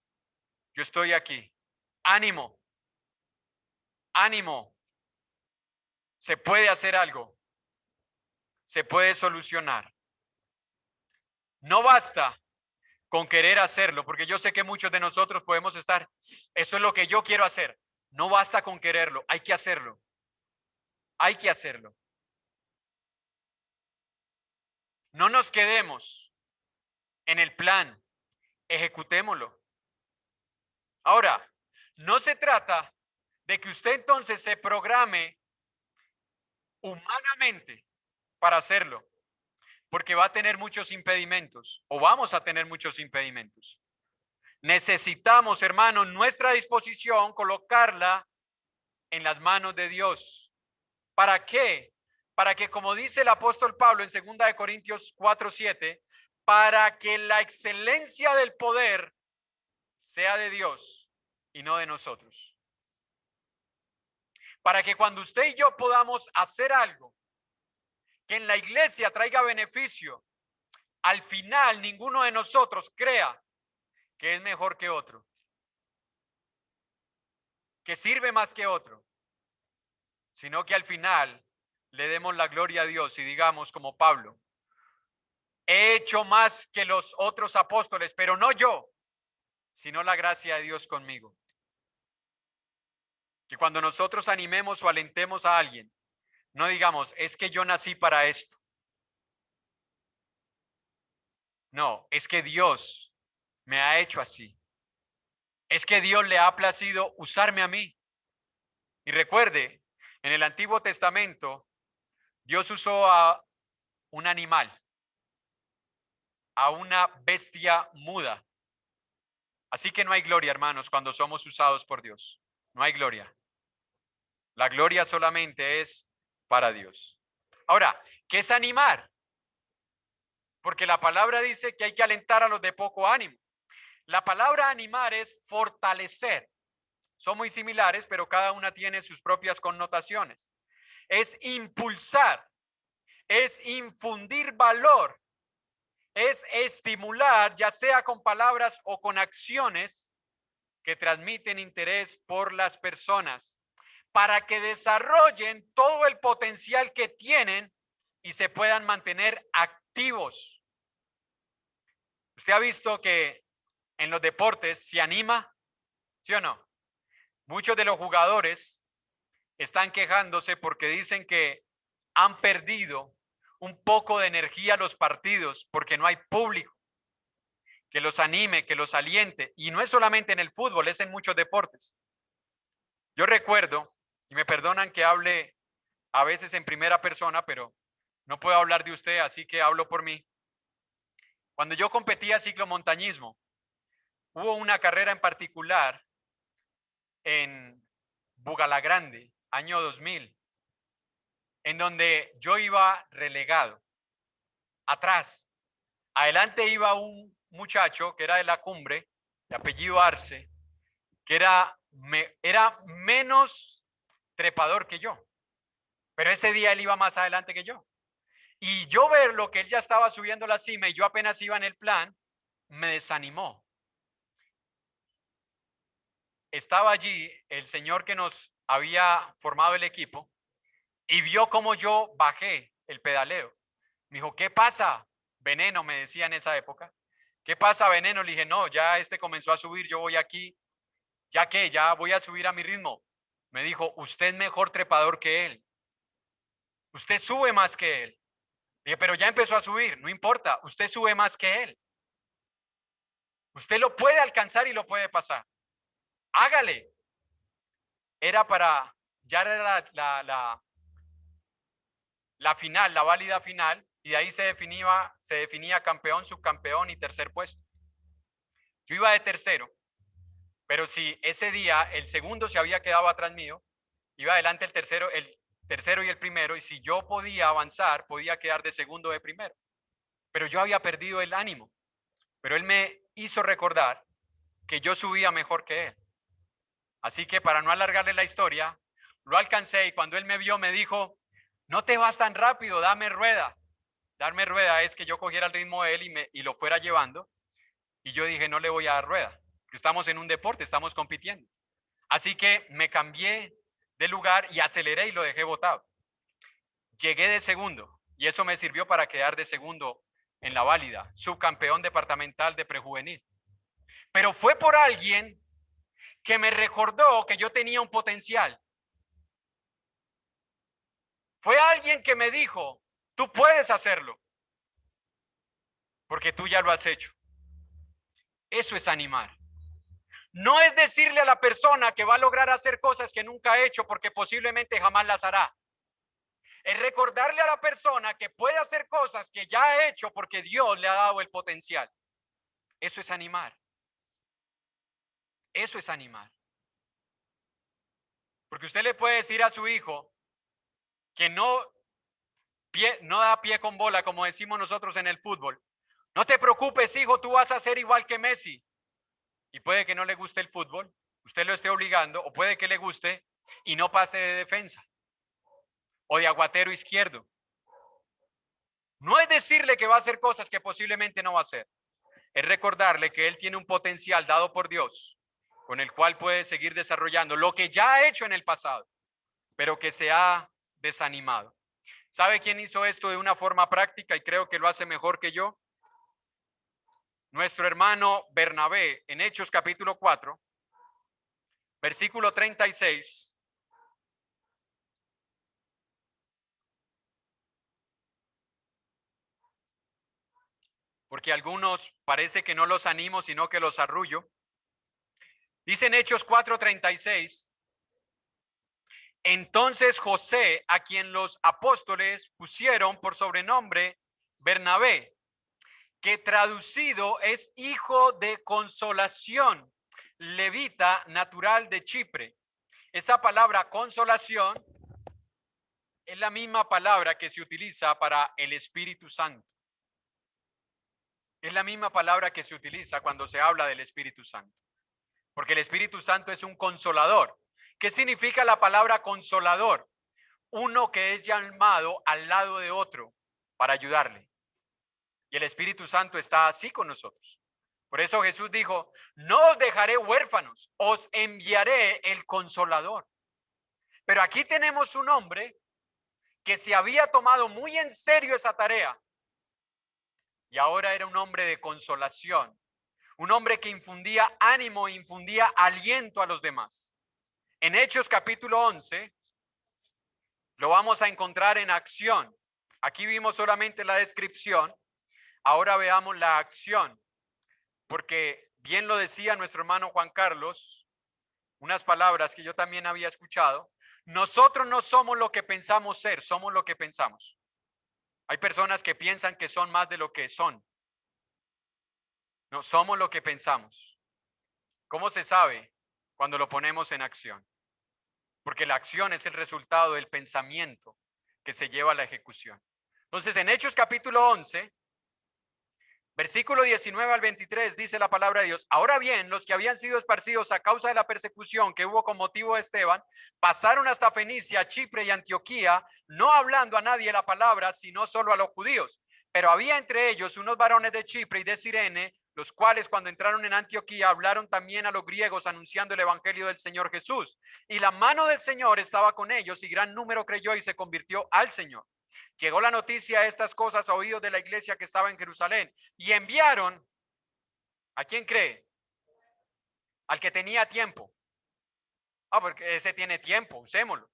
Speaker 1: yo estoy aquí, ánimo, ánimo, se puede hacer algo, se puede solucionar. No basta con querer hacerlo, porque yo sé que muchos de nosotros podemos estar, eso es lo que yo quiero hacer. No basta con quererlo, hay que hacerlo. Hay que hacerlo. No nos quedemos en el plan, ejecutémoslo. Ahora, no se trata de que usted entonces se programe humanamente para hacerlo, porque va a tener muchos impedimentos o vamos a tener muchos impedimentos. Necesitamos, hermanos, nuestra disposición colocarla en las manos de Dios. ¿Para qué? Para que, como dice el apóstol Pablo en 2 Corintios 4:7, para que la excelencia del poder sea de Dios y no de nosotros. Para que cuando usted y yo podamos hacer algo que en la iglesia traiga beneficio, al final ninguno de nosotros crea que es mejor que otro, que sirve más que otro, sino que al final le demos la gloria a Dios y digamos como Pablo, he hecho más que los otros apóstoles, pero no yo, sino la gracia de Dios conmigo. Que cuando nosotros animemos o alentemos a alguien, no digamos, es que yo nací para esto. No, es que Dios me ha hecho así. Es que Dios le ha placido usarme a mí. Y recuerde, en el Antiguo Testamento, Dios usó a un animal, a una bestia muda. Así que no hay gloria, hermanos, cuando somos usados por Dios. No hay gloria. La gloria solamente es para Dios. Ahora, ¿qué es animar? Porque la palabra dice que hay que alentar a los de poco ánimo. La palabra animar es fortalecer. Son muy similares, pero cada una tiene sus propias connotaciones. Es impulsar, es infundir valor, es estimular, ya sea con palabras o con acciones que transmiten interés por las personas, para que desarrollen todo el potencial que tienen y se puedan mantener activos. ¿Usted ha visto que en los deportes se anima? ¿Sí o no? Muchos de los jugadores están quejándose porque dicen que han perdido un poco de energía los partidos porque no hay público que los anime, que los aliente. Y no es solamente en el fútbol, es en muchos deportes. Yo recuerdo, y me perdonan que hable a veces en primera persona, pero no puedo hablar de usted, así que hablo por mí. Cuando yo competía ciclomontañismo, hubo una carrera en particular en Bugalagrande, año 2000, en donde yo iba relegado. Atrás, adelante iba un muchacho que era de la Cumbre, de apellido Arce, que era menos trepador que yo. Pero ese día él iba más adelante que yo. Y yo ver lo que él ya estaba subiendo la cima y yo apenas iba en el plan, me desanimó. Estaba allí el señor que nos había formado el equipo y vio cómo yo bajé el pedaleo. Me dijo, ¿qué pasa, Veneno? Me decía en esa época. ¿Qué pasa, Veneno? Le dije, no, ya este comenzó a subir, yo voy aquí. ¿Ya qué? Ya voy a subir a mi ritmo. Me dijo, usted es mejor trepador que él. Usted sube más que él. Le dije, pero ya empezó a subir, no importa, usted sube más que él. Usted lo puede alcanzar y lo puede pasar. Hágale. Era para, ya era la final, la válida final, y de ahí se definía campeón, subcampeón y tercer puesto. Yo iba de tercero, pero si ese día el segundo se había quedado atrás mío, iba adelante el tercero y el primero, y si yo podía avanzar, podía quedar de segundo o de primero. Pero yo había perdido el ánimo. Pero él me hizo recordar que yo subía mejor que él. Así que para no alargarle la historia, lo alcancé y cuando él me vio me dijo, no te vas tan rápido, dame rueda. Darme rueda es que yo cogiera el ritmo de él y lo fuera llevando. Y yo dije, no le voy a dar rueda. Estamos en un deporte, estamos compitiendo. Así que me cambié de lugar y aceleré y lo dejé botado. Llegué de segundo y eso me sirvió para quedar de segundo en la válida, subcampeón departamental de prejuvenil. Pero fue por alguien que me recordó que yo tenía un potencial. Fue alguien que me dijo, tú puedes hacerlo, porque tú ya lo has hecho. Eso es animar. No es decirle a la persona que va a lograr hacer cosas que nunca ha hecho porque posiblemente jamás las hará. Es recordarle a la persona que puede hacer cosas que ya ha hecho porque Dios le ha dado el potencial. Eso es animar. Eso es animar. Porque usted le puede decir a su hijo que no da pie con bola, como decimos nosotros en el fútbol. No te preocupes, hijo, tú vas a ser igual que Messi. Y puede que no le guste el fútbol, usted lo esté obligando, o puede que le guste y no pase de defensa o de aguatero izquierdo. No es decirle que va a hacer cosas que posiblemente no va a hacer. Es recordarle que él tiene un potencial dado por Dios con el cual puede seguir desarrollando lo que ya ha hecho en el pasado, pero que se ha desanimado. ¿Sabe quién hizo esto de una forma práctica y creo que lo hace mejor que yo? Nuestro hermano Bernabé en Hechos capítulo 4, versículo 36. Porque algunos parece que no los animo, sino que los arrullo. Dice en Hechos 4:36, entonces José, a quien los apóstoles pusieron por sobrenombre Bernabé, que traducido es hijo de consolación, levita natural de Chipre. Esa palabra consolación es la misma palabra que se utiliza para el Espíritu Santo. Es la misma palabra que se utiliza cuando se habla del Espíritu Santo. Porque el Espíritu Santo es un consolador. ¿Qué significa la palabra consolador? Uno que es llamado al lado de otro para ayudarle. Y el Espíritu Santo está así con nosotros. Por eso Jesús dijo, no os dejaré huérfanos, os enviaré el consolador. Pero aquí tenemos un hombre que se había tomado muy en serio esa tarea y ahora era un hombre de consolación, un hombre que infundía ánimo e infundía aliento a los demás. En Hechos capítulo 11 lo vamos a encontrar en acción. Aquí vimos solamente la descripción, ahora veamos la acción, porque bien lo decía nuestro hermano Juan Carlos, unas palabras que yo también había escuchado, nosotros no somos lo que pensamos ser, somos lo que pensamos. Hay personas que piensan que son más de lo que son. No, somos lo que pensamos. ¿Cómo se sabe? Cuando lo ponemos en acción. Porque la acción es el resultado del pensamiento que se lleva a la ejecución. Entonces, en Hechos capítulo 11, versículo 19 al 23, dice la palabra de Dios. Ahora bien, los que habían sido esparcidos a causa de la persecución que hubo con motivo de Esteban, pasaron hasta Fenicia, Chipre y Antioquía, no hablando a nadie la palabra, sino solo a los judíos. Pero había entre ellos unos varones de Chipre y de Cirene, los cuales cuando entraron en Antioquía hablaron también a los griegos anunciando el evangelio del Señor Jesús. Y la mano del Señor estaba con ellos y gran número creyó y se convirtió al Señor. Llegó la noticia de estas cosas a oídos de la iglesia que estaba en Jerusalén y enviaron, ¿a quién cree? Al que tenía tiempo. Porque ese tiene tiempo, usémoslo.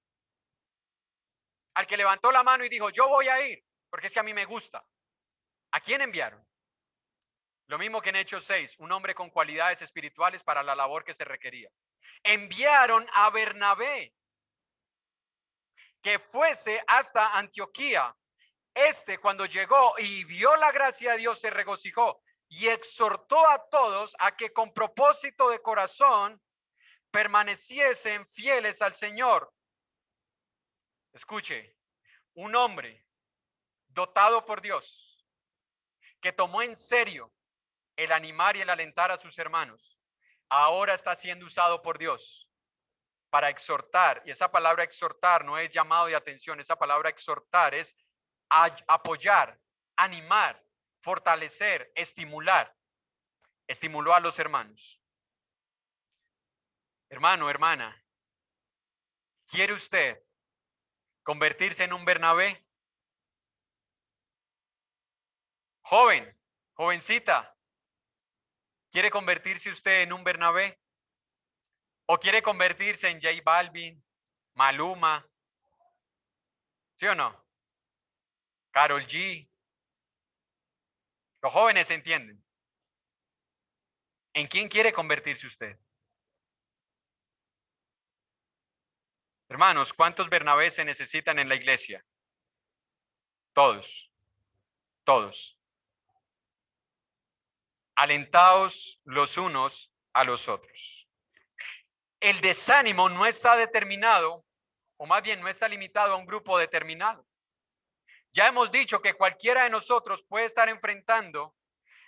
Speaker 1: Al que levantó la mano y dijo, yo voy a ir, porque es que a mí me gusta. ¿A quién enviaron? Lo mismo que en Hechos 6, un hombre con cualidades espirituales para la labor que se requería. Enviaron a Bernabé, que fuese hasta Antioquía. Cuando llegó y vio la gracia de Dios, se regocijó y exhortó a todos a que con propósito de corazón permaneciesen fieles al Señor. Escuche, un hombre dotado por Dios, que tomó en serio el animar y el alentar a sus hermanos, ahora está siendo usado por Dios para exhortar. Y esa palabra exhortar no es llamado de atención, esa palabra exhortar es apoyar, animar, fortalecer, estimular. Estimuló a los hermanos. Hermano, hermana, ¿quiere usted convertirse en un Bernabé? Joven, jovencita, ¿quiere convertirse usted en un Bernabé? ¿O quiere convertirse en J Balvin, Maluma? ¿Sí o no? Karol G. Los jóvenes entienden. ¿En quién quiere convertirse usted? Hermanos, ¿cuántos Bernabé se necesitan en la iglesia? Todos, todos. Alentaos los unos a los otros. El desánimo no está determinado, o más bien no está limitado a un grupo determinado. Ya hemos dicho que cualquiera de nosotros puede estar enfrentando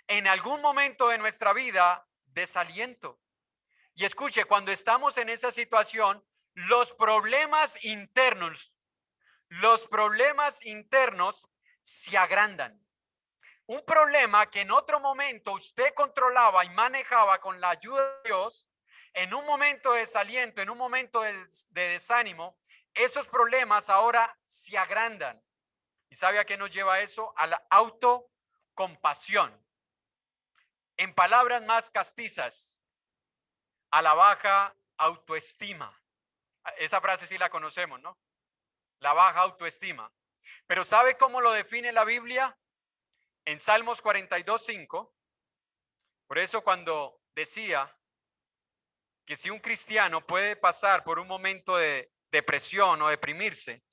Speaker 1: en algún momento de nuestra vida desaliento. Y escuche, cuando estamos en esa situación, los problemas internos se agrandan. Un problema que en otro momento usted controlaba y manejaba con la ayuda de Dios, en un momento de desaliento, en un momento de desánimo, esos problemas ahora se agrandan. ¿Y sabe a qué nos lleva eso? A la autocompasión. En palabras más castizas, a la baja autoestima. Esa frase sí la conocemos, ¿no? La baja autoestima. Pero ¿sabe cómo lo define la Biblia? En Salmos 42:5. Por eso cuando decía que si un cristiano puede pasar por un momento de depresión o deprimirse,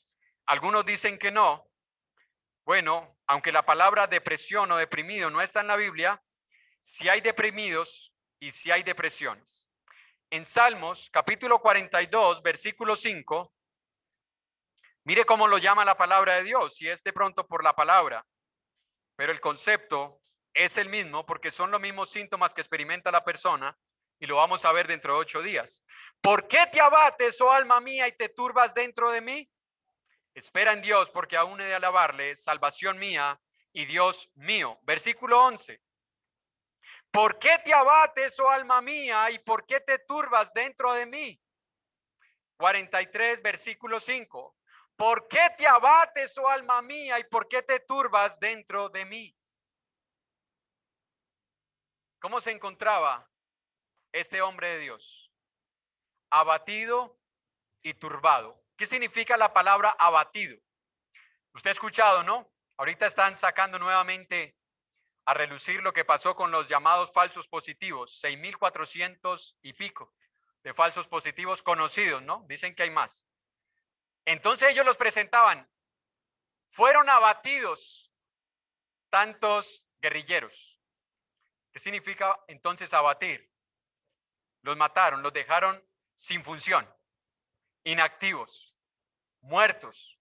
Speaker 1: algunos dicen que no. Bueno, aunque la palabra depresión o deprimido no está en la Biblia, sí hay deprimidos y sí hay depresiones. En Salmos capítulo 42, versículo 5, mire cómo lo llama la palabra de Dios, si es de pronto por la palabra, pero el concepto es el mismo porque son los mismos síntomas que experimenta la persona y lo vamos a ver dentro de 8 días. ¿Por qué te abates, oh alma mía, y te turbas dentro de mí? Espera en Dios, porque aún he de alabarle, salvación mía y Dios mío. Versículo 11. ¿Por qué te abates, oh alma mía, y por qué te turbas dentro de mí? 43, versículo 5. ¿Por qué te abates, oh alma mía, y por qué te turbas dentro de mí? ¿Cómo se encontraba este hombre de Dios? Abatido y turbado. ¿Qué significa la palabra abatido? Usted ha escuchado, ¿no? Ahorita están sacando nuevamente a relucir lo que pasó con los llamados falsos positivos, 6,400 y pico de falsos positivos conocidos, ¿no? Dicen que hay más. Entonces ellos los presentaban. Fueron abatidos tantos guerrilleros. ¿Qué significa entonces abatir? Los mataron, los dejaron sin función, inactivos, muertos.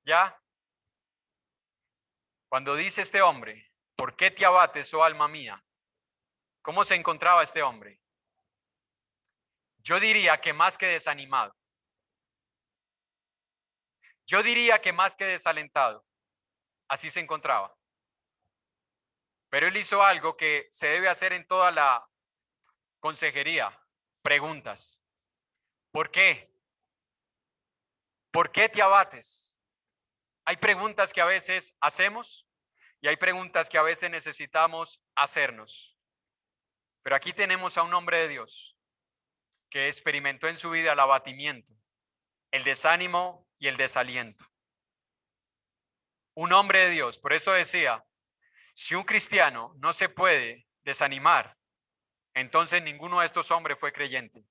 Speaker 1: ¿Ya? Cuando dice este hombre, ¿por qué te abates, oh alma mía? ¿Cómo se encontraba este hombre? Yo diría que más que desanimado. Yo diría que más que desalentado. Así se encontraba. Pero él hizo algo que se debe hacer en toda la consejería. Preguntas. ¿Por qué? ¿Por qué te abates? Hay preguntas que a veces hacemos y hay preguntas que a veces necesitamos hacernos. Pero aquí tenemos a un hombre de Dios que experimentó en su vida el abatimiento, el desánimo y el desaliento. Un hombre de Dios, por eso decía, si un cristiano no se puede desanimar, entonces ninguno de estos hombres fue creyente.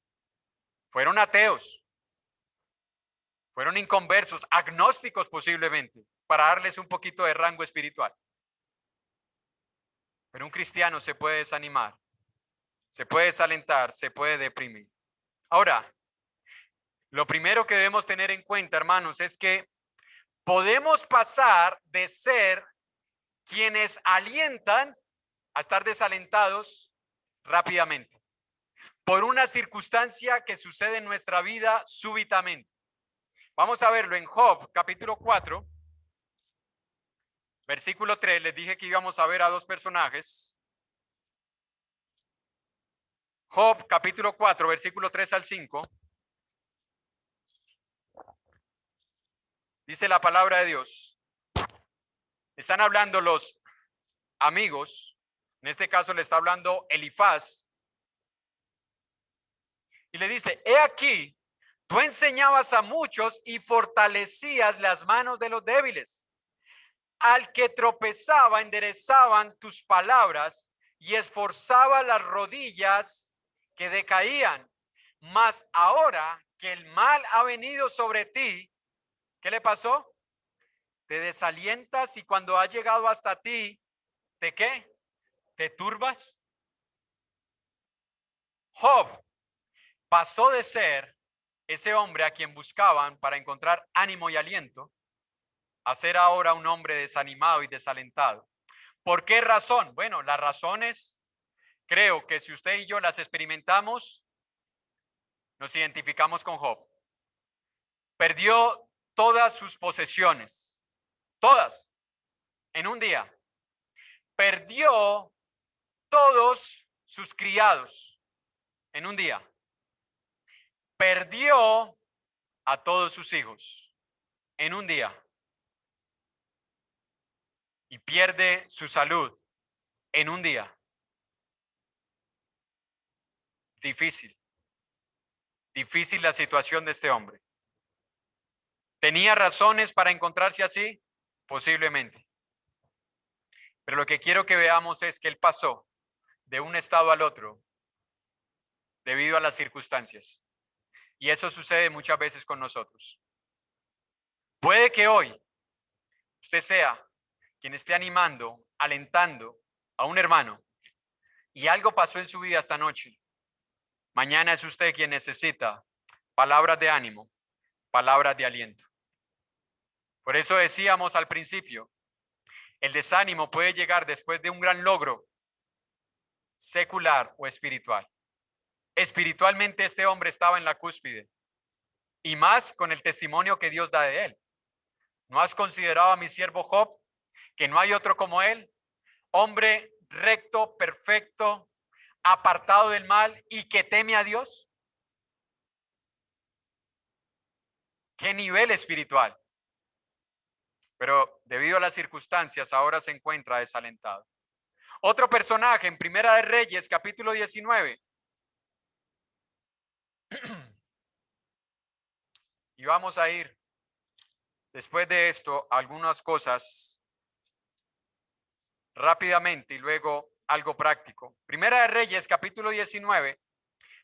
Speaker 1: Fueron ateos, fueron inconversos, agnósticos posiblemente, para darles un poquito de rango espiritual. Pero un cristiano se puede desanimar, se puede desalentar, se puede deprimir. Ahora, lo primero que debemos tener en cuenta, hermanos, es que podemos pasar de ser quienes alientan a estar desalentados rápidamente por una circunstancia que sucede en nuestra vida súbitamente. Vamos a verlo en Job, capítulo 4, versículo 3. Les dije que íbamos a ver a dos personajes. Job, capítulo 4, versículo 3 al 5. Dice la palabra de Dios. Están hablando los amigos. En este caso le está hablando Elifaz. Y le dice, he aquí, tú enseñabas a muchos y fortalecías las manos de los débiles. Al que tropezaba, enderezaban tus palabras y esforzaba las rodillas que decaían. Mas ahora que el mal ha venido sobre ti, ¿qué le pasó? Te desalientas y cuando ha llegado hasta ti, ¿te qué? ¿Te turbas? Job pasó de ser ese hombre a quien buscaban para encontrar ánimo y aliento a ser ahora un hombre desanimado y desalentado. ¿Por qué razón? Bueno, las razones creo que si usted y yo las experimentamos, nos identificamos con Job. Perdió todas sus posesiones, todas, en un día. Perdió todos sus criados en un día. Perdió a todos sus hijos en un día. Y pierde su salud en un día. Difícil. Difícil la situación de este hombre. ¿Tenía razones para encontrarse así? Posiblemente. Pero lo que quiero que veamos es que él pasó de un estado al otro debido a las circunstancias. Y eso sucede muchas veces con nosotros. Puede que hoy usted sea quien esté animando, alentando a un hermano y algo pasó en su vida esta noche. Mañana es usted quien necesita palabras de ánimo, palabras de aliento. Por eso decíamos al principio, el desánimo puede llegar después de un gran logro secular o espiritual. Espiritualmente este hombre estaba en la cúspide y más con el testimonio que Dios da de él. ¿No has considerado a mi siervo Job, que no hay otro como él? Hombre recto, perfecto, apartado del mal y que teme a Dios. ¿Qué nivel espiritual? Pero debido a las circunstancias ahora se encuentra desalentado. Otro personaje en Primera de Reyes, capítulo 19. Y vamos a ir después de esto algunas cosas rápidamente y luego algo práctico. Primera de Reyes, capítulo 19,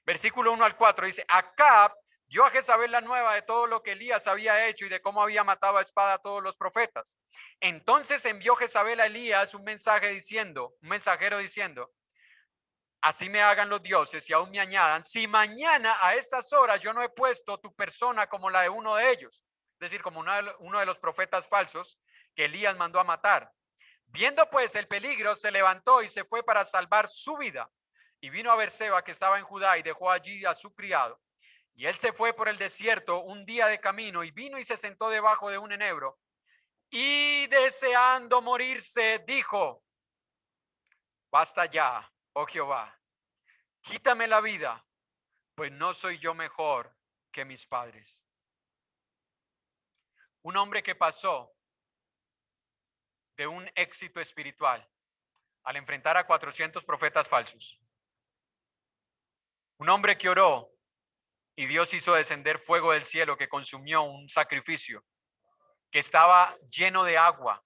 Speaker 1: versículo 1 al 4 dice: Acab dio a Jezabel la nueva de todo lo que Elías había hecho y de cómo había matado a espada a todos los profetas. Entonces envió Jezabel a Elías un mensajero diciendo: así me hagan los dioses y aún me añadan, si mañana a estas horas yo no he puesto tu persona como la de uno de ellos, es decir, como uno de los profetas falsos que Elías mandó a matar. Viendo pues el peligro, se levantó y se fue para salvar su vida. Y vino a Berseba, que estaba en Judá, y dejó allí a su criado. Y él se fue por el desierto un día de camino, y vino y se sentó debajo de un enebro. Y deseando morirse, dijo: basta ya, oh Jehová, quítame la vida, pues no soy yo mejor que mis padres. Un hombre que pasó de un éxito espiritual al enfrentar a 400 profetas falsos. Un hombre que oró y Dios hizo descender fuego del cielo que consumió un sacrificio que estaba lleno de agua,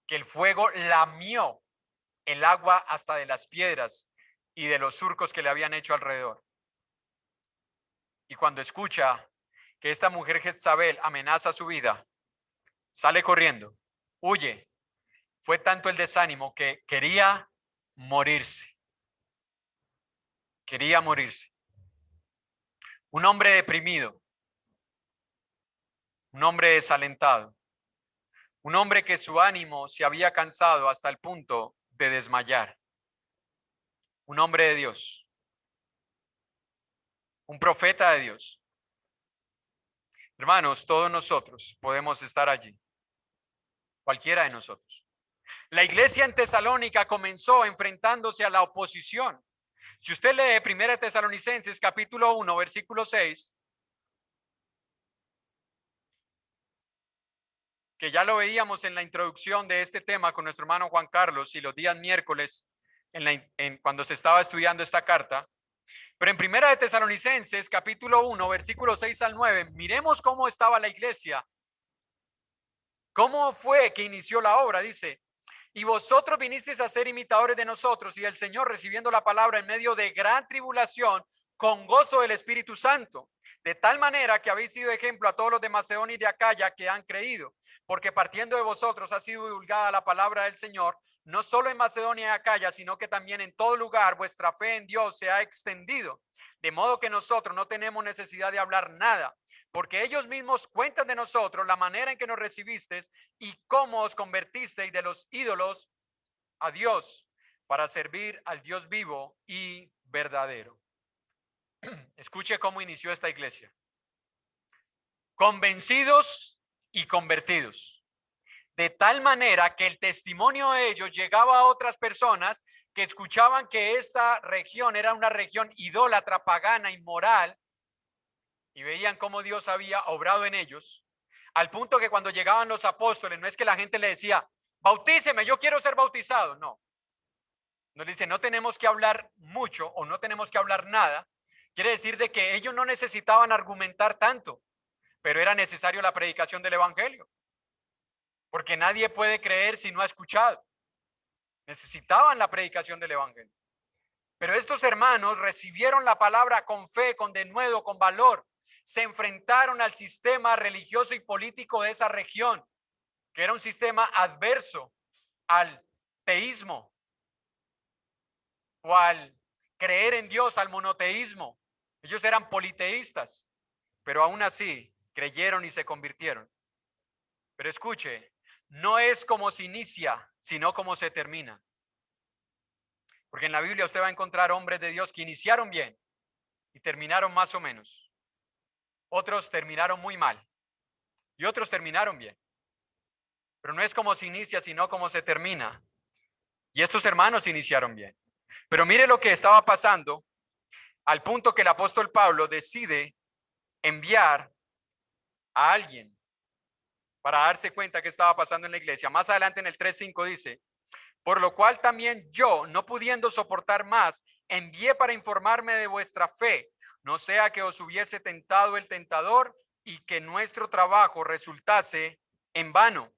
Speaker 1: que el fuego lamió el agua hasta de las piedras y de los surcos que le habían hecho alrededor. Y cuando escucha que esta mujer Jezabel amenaza su vida, sale corriendo, huye. Fue tanto el desánimo que quería morirse. Quería morirse. Un hombre deprimido. Un hombre desalentado. Un hombre que su ánimo se había cansado hasta el punto de desmayar. Un hombre de Dios. Un profeta de Dios. Hermanos, todos nosotros podemos estar allí. Cualquiera de nosotros. La iglesia en Tesalónica comenzó enfrentándose a la oposición. Si usted lee 1 Tesalonicenses capítulo 1, versículo 6, que ya lo veíamos en la introducción de este tema con nuestro hermano Juan Carlos y los días miércoles cuando se estaba estudiando esta carta. Pero en 1 Tesalonicenses capítulo 1, versículo 6 al 9, miremos cómo estaba la iglesia. ¿Cómo fue que inició la obra? Dice: y vosotros vinisteis a ser imitadores de nosotros y del Señor, recibiendo la palabra en medio de gran tribulación, con gozo del Espíritu Santo, de tal manera que habéis sido ejemplo a todos los de Macedonia y de Acaya que han creído, porque partiendo de vosotros ha sido divulgada la palabra del Señor, no solo en Macedonia y Acaya, sino que también en todo lugar vuestra fe en Dios se ha extendido, de modo que nosotros no tenemos necesidad de hablar nada, porque ellos mismos cuentan de nosotros la manera en que nos recibisteis y cómo os convertisteis de los ídolos a Dios para servir al Dios vivo y verdadero. Escuche cómo inició esta iglesia. Convencidos y convertidos. De tal manera que el testimonio de ellos llegaba a otras personas que escuchaban que esta región era una región idólatra, pagana, inmoral, y veían cómo Dios había obrado en ellos, al punto que cuando llegaban los apóstoles, no es que la gente le decía, bautíceme, yo quiero ser bautizado, no. Nos dice, no tenemos que hablar mucho o no tenemos que hablar nada. Quiere decir de que ellos no necesitaban argumentar tanto, pero era necesario la predicación del evangelio, porque nadie puede creer si no ha escuchado. Necesitaban la predicación del evangelio. Pero estos hermanos recibieron la palabra con fe, con denuedo, con valor. Se enfrentaron al sistema religioso y político de esa región, que era un sistema adverso al teísmo o al creer en Dios, al monoteísmo. Ellos eran politeístas, pero aún así creyeron y se convirtieron. Pero escuche, no es como se inicia, sino como se termina. Porque en la Biblia usted va a encontrar hombres de Dios que iniciaron bien y terminaron más o menos. Otros terminaron muy mal y otros terminaron bien. Pero no es como se inicia, sino como se termina. Y estos hermanos iniciaron bien. Pero mire lo que estaba pasando al punto que el apóstol Pablo decide enviar a alguien para darse cuenta que estaba pasando en la iglesia. Más adelante en el 3:5 dice, por lo cual también yo, no pudiendo soportar más, envié para informarme de vuestra fe, no sea que os hubiese tentado el tentador y que nuestro trabajo resultase en vano.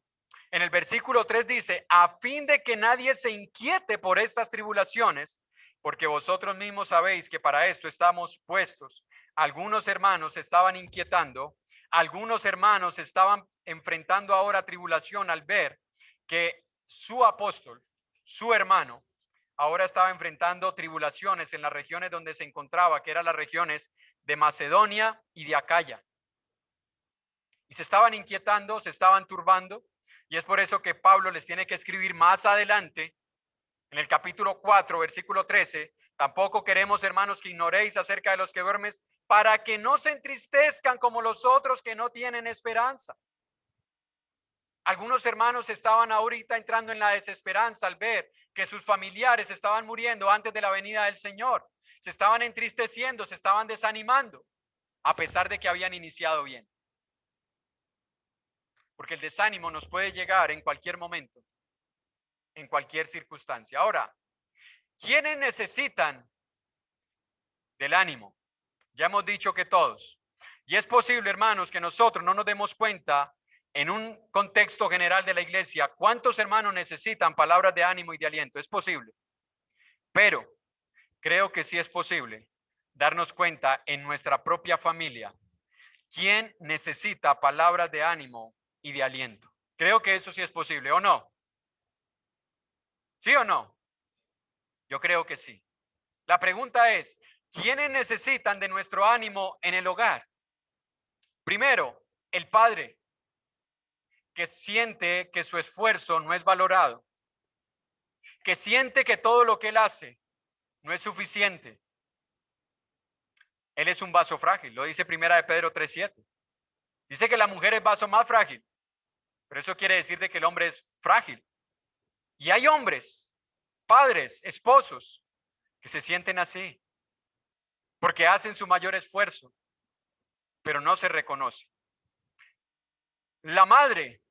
Speaker 1: En el versículo 3 dice, a fin de que nadie se inquiete por estas tribulaciones, porque vosotros mismos sabéis que para esto estamos puestos. Algunos hermanos estaban inquietando, algunos hermanos estaban enfrentando ahora tribulación al ver que su apóstol, su hermano, ahora estaba enfrentando tribulaciones en las regiones donde se encontraba, que eran las regiones de Macedonia y de Acaya. Y se estaban inquietando, se estaban turbando, y es por eso que Pablo les tiene que escribir más adelante, en el capítulo 4, versículo 13, tampoco queremos, hermanos, que ignoréis acerca de los que duermes, para que no se entristezcan como los otros que no tienen esperanza. Algunos hermanos estaban ahorita entrando en la desesperanza al ver que sus familiares estaban muriendo antes de la venida del Señor. Se estaban entristeciendo, se estaban desanimando, a pesar de que habían iniciado bien. Porque el desánimo nos puede llegar en cualquier momento, en cualquier circunstancia. Ahora, ¿quiénes necesitan del ánimo? Ya hemos dicho que todos. Y es posible, hermanos, que nosotros no nos demos cuenta en un contexto general de la iglesia cuántos hermanos necesitan palabras de ánimo y de aliento. Es posible. Pero creo que sí es posible darnos cuenta en nuestra propia familia quién necesita palabras de ánimo y de aliento. Creo que eso sí es posible, ¿o no? ¿Sí o no? Yo creo que sí. La pregunta es, ¿quiénes necesitan de nuestro ánimo en el hogar? Primero, el padre, que siente que su esfuerzo no es valorado, que siente que todo lo que él hace no es suficiente. Él es un vaso frágil, lo dice Primera de Pedro 3:7. Dice que la mujer es vaso más frágil, pero eso quiere decir de que el hombre es frágil. Y hay hombres, padres, esposos, que se sienten así, porque hacen su mayor esfuerzo, pero no se reconoce. La madre,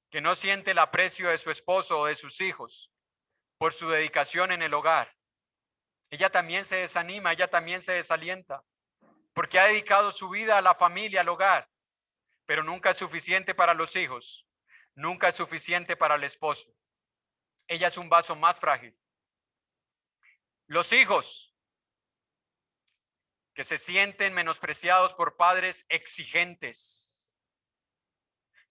Speaker 1: que no siente el aprecio de su esposo o de sus hijos por su dedicación en el hogar, ella también se desanima, ella también se desalienta, porque ha dedicado su vida a la familia, al hogar, pero nunca es suficiente para los hijos, nunca es suficiente para el esposo. Ella es un vaso más frágil. Los hijos que se sienten menospreciados por padres exigentes,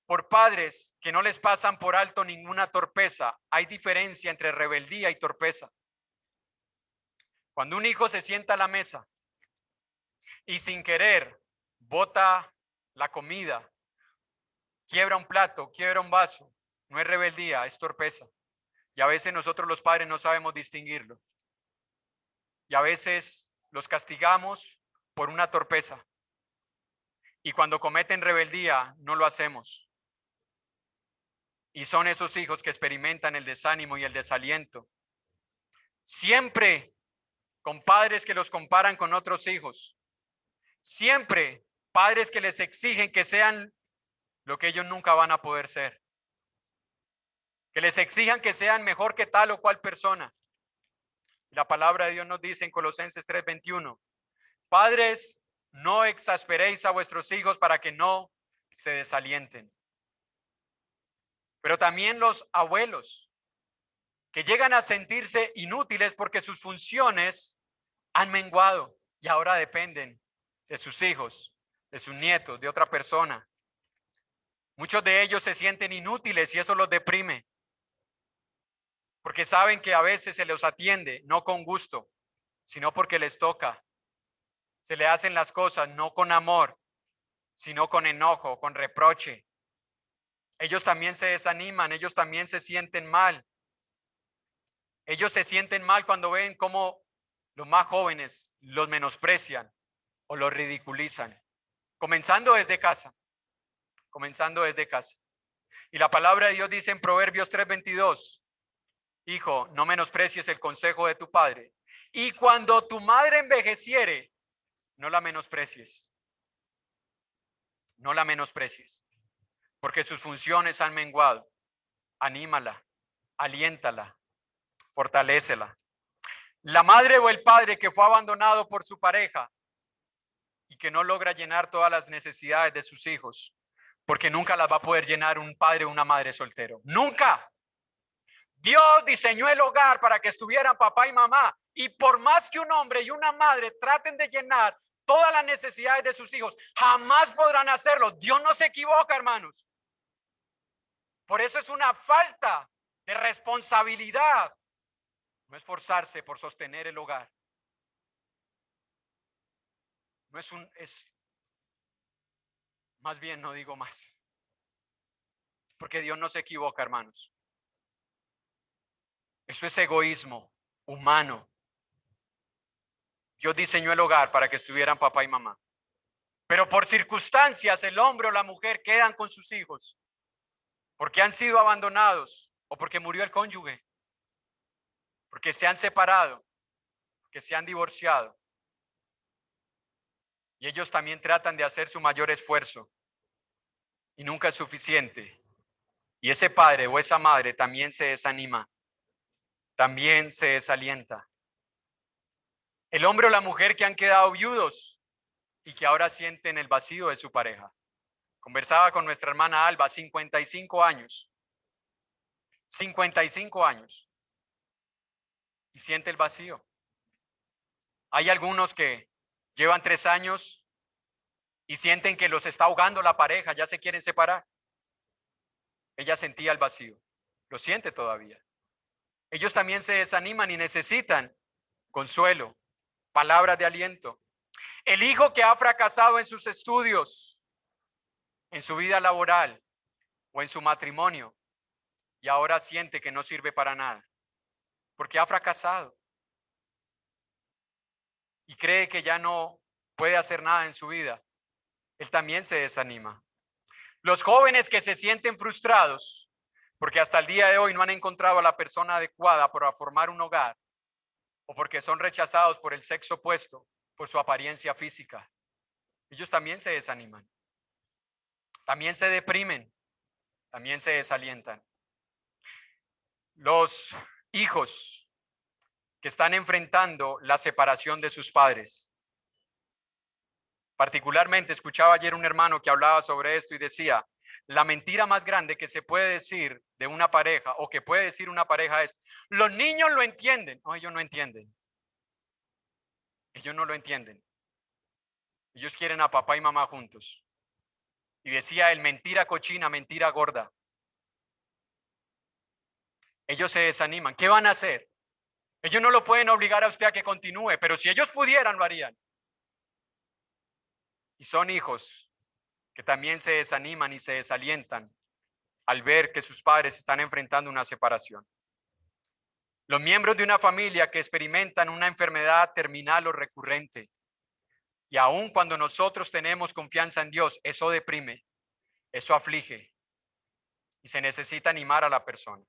Speaker 1: por padres que no les pasan por alto ninguna torpeza. Hay diferencia entre rebeldía y torpeza. Cuando un hijo se sienta a la mesa y sin querer bota la comida, quiebra un plato, quiebra un vaso, no es rebeldía, es torpeza. Y a veces nosotros los padres no sabemos distinguirlo. Y a veces los castigamos por una torpeza. Y cuando cometen rebeldía, no lo hacemos. Y son esos hijos que experimentan el desánimo y el desaliento. Siempre con padres que los comparan con otros hijos. Siempre padres que les exigen que sean lo que ellos nunca van a poder ser. Que les exijan que sean mejor que tal o cual persona. La palabra de Dios nos dice en Colosenses 3:21, padres, no exasperéis a vuestros hijos para que no se desalienten. Pero también los abuelos, que llegan a sentirse inútiles porque sus funciones han menguado y ahora dependen de sus hijos, de sus nietos, de otra persona. Muchos de ellos se sienten inútiles y eso los deprime, porque saben que a veces se los atiende, no con gusto, sino porque les toca. Se le hacen las cosas no con amor, sino con enojo, con reproche. Ellos también se desaniman, ellos también se sienten mal. Ellos se sienten mal cuando ven cómo los más jóvenes los menosprecian o los ridiculizan. Comenzando desde casa. Comenzando desde casa. Y la palabra de Dios dice en Proverbios 3:22, hijo, no menosprecies el consejo de tu padre. Y cuando tu madre envejeciere, no la menosprecies. No la menosprecies. Porque sus funciones han menguado. Anímala, aliéntala, fortalécela. La madre o el padre que fue abandonado por su pareja y que no logra llenar todas las necesidades de sus hijos, porque nunca las va a poder llenar un padre o una madre soltero. ¡Nunca! Dios diseñó el hogar para que estuvieran papá y mamá, y por más que un hombre y una madre traten de llenar todas las necesidades de sus hijos, jamás podrán hacerlo. Dios no se equivoca, hermanos. Por eso es una falta de responsabilidad no esforzarse por sostener el hogar. No es más bien no digo más. Porque Dios no se equivoca, hermanos. Eso es egoísmo humano. Dios diseñó el hogar para que estuvieran papá y mamá. Pero por circunstancias el hombre o la mujer quedan con sus hijos. Porque han sido abandonados o porque murió el cónyuge. Porque se han separado. Porque se han divorciado. Y ellos también tratan de hacer su mayor esfuerzo. Y nunca es suficiente. Y ese padre o esa madre también se desanima. También se desalienta. El hombre o la mujer que han quedado viudos y que ahora sienten el vacío de su pareja. Conversaba con nuestra hermana Alba, 55 años. 55 años. Y siente el vacío. Hay algunos que llevan 3 años y sienten que los está ahogando la pareja, ya se quieren separar. Ella sentía el vacío. Lo siente todavía. Ellos también se desaniman y necesitan consuelo, palabras de aliento. El hijo que ha fracasado en sus estudios, en su vida laboral o en su matrimonio y ahora siente que no sirve para nada porque ha fracasado y cree que ya no puede hacer nada en su vida, él también se desanima. Los jóvenes que se sienten frustrados porque hasta el día de hoy no han encontrado a la persona adecuada para formar un hogar o porque son rechazados por el sexo opuesto, por su apariencia física, ellos también se desaniman, también se deprimen, también se desalientan. Los hijos que están enfrentando la separación de sus padres. Particularmente escuchaba ayer un hermano que hablaba sobre esto y decía, la mentira más grande que se puede decir de una pareja o que puede decir una pareja es, los niños lo entienden. No, ellos no entienden. Ellos no lo entienden. Ellos quieren a papá y mamá juntos. Y decía él, mentira cochina, mentira gorda. Ellos se desaniman. ¿Qué van a hacer? Ellos no lo pueden obligar a usted a que continúe, pero si ellos pudieran, lo harían. Y son hijos que también se desaniman y se desalientan al ver que sus padres están enfrentando una separación. Los miembros de una familia que experimentan una enfermedad terminal o recurrente, y aun cuando nosotros tenemos confianza en Dios, eso deprime, eso aflige, y se necesita animar a la persona.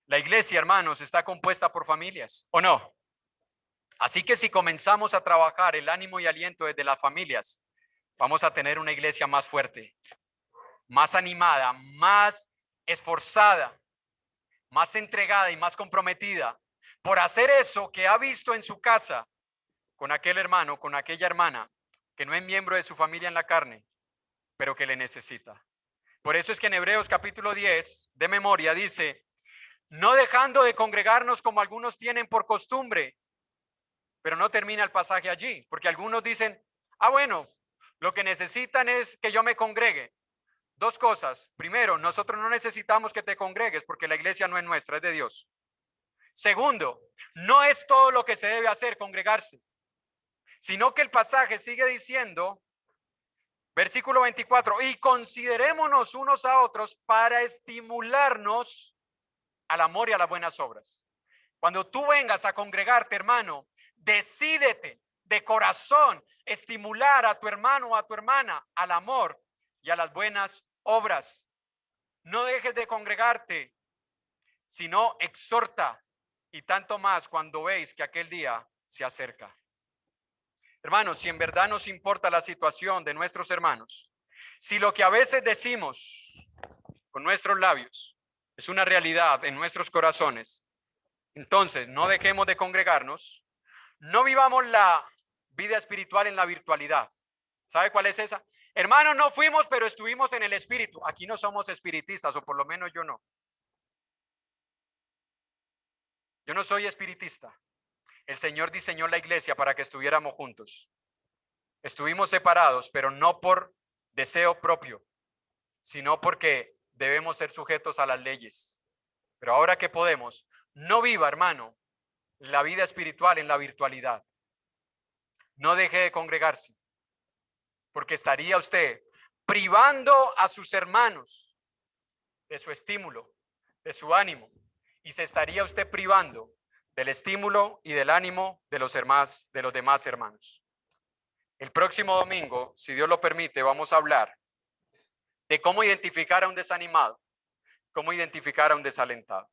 Speaker 1: La iglesia, hermanos, está compuesta por familias, ¿o no? Así que si comenzamos a trabajar el ánimo y aliento desde las familias, vamos a tener una iglesia más fuerte, más animada, más esforzada, más entregada y más comprometida por hacer eso que ha visto en su casa con aquel hermano, con aquella hermana que no es miembro de su familia en la carne, pero que le necesita. Por eso es que en Hebreos capítulo 10, de memoria, dice, no dejando de congregarnos como algunos tienen por costumbre, pero no termina el pasaje allí, porque algunos dicen, bueno, lo que necesitan es que yo me congregue. Dos cosas. Primero, nosotros no necesitamos que te congregues porque la iglesia no es nuestra, es de Dios. Segundo, no es todo lo que se debe hacer congregarse, sino que el pasaje sigue diciendo, versículo 24, y considerémonos unos a otros para estimularnos al amor y a las buenas obras. Cuando tú vengas a congregarte, hermano, decídete de corazón estimular a tu hermano o a tu hermana al amor y a las buenas obras. No dejes de congregarte, sino exhorta, y tanto más cuando veis que aquel día se acerca. Hermanos, si en verdad nos importa la situación de nuestros hermanos, si lo que a veces decimos con nuestros labios es una realidad en nuestros corazones, entonces no dejemos de congregarnos, no vivamos la vida espiritual en la virtualidad. ¿Sabe cuál es esa? Hermanos, no fuimos, pero estuvimos en el espíritu. Aquí no somos espiritistas, o por lo menos yo no. Yo no soy espiritista. El Señor diseñó la iglesia para que estuviéramos juntos. Estuvimos separados, pero no por deseo propio, sino porque debemos ser sujetos a las leyes. Pero ahora que podemos, no viva, hermano, la vida espiritual en la virtualidad. No deje de congregarse, porque estaría usted privando a sus hermanos de su estímulo, de su ánimo, y se estaría usted privando del estímulo y del ánimo de los demás hermanos. El próximo domingo, si Dios lo permite, vamos a hablar de cómo identificar a un desanimado, cómo identificar a un desalentado.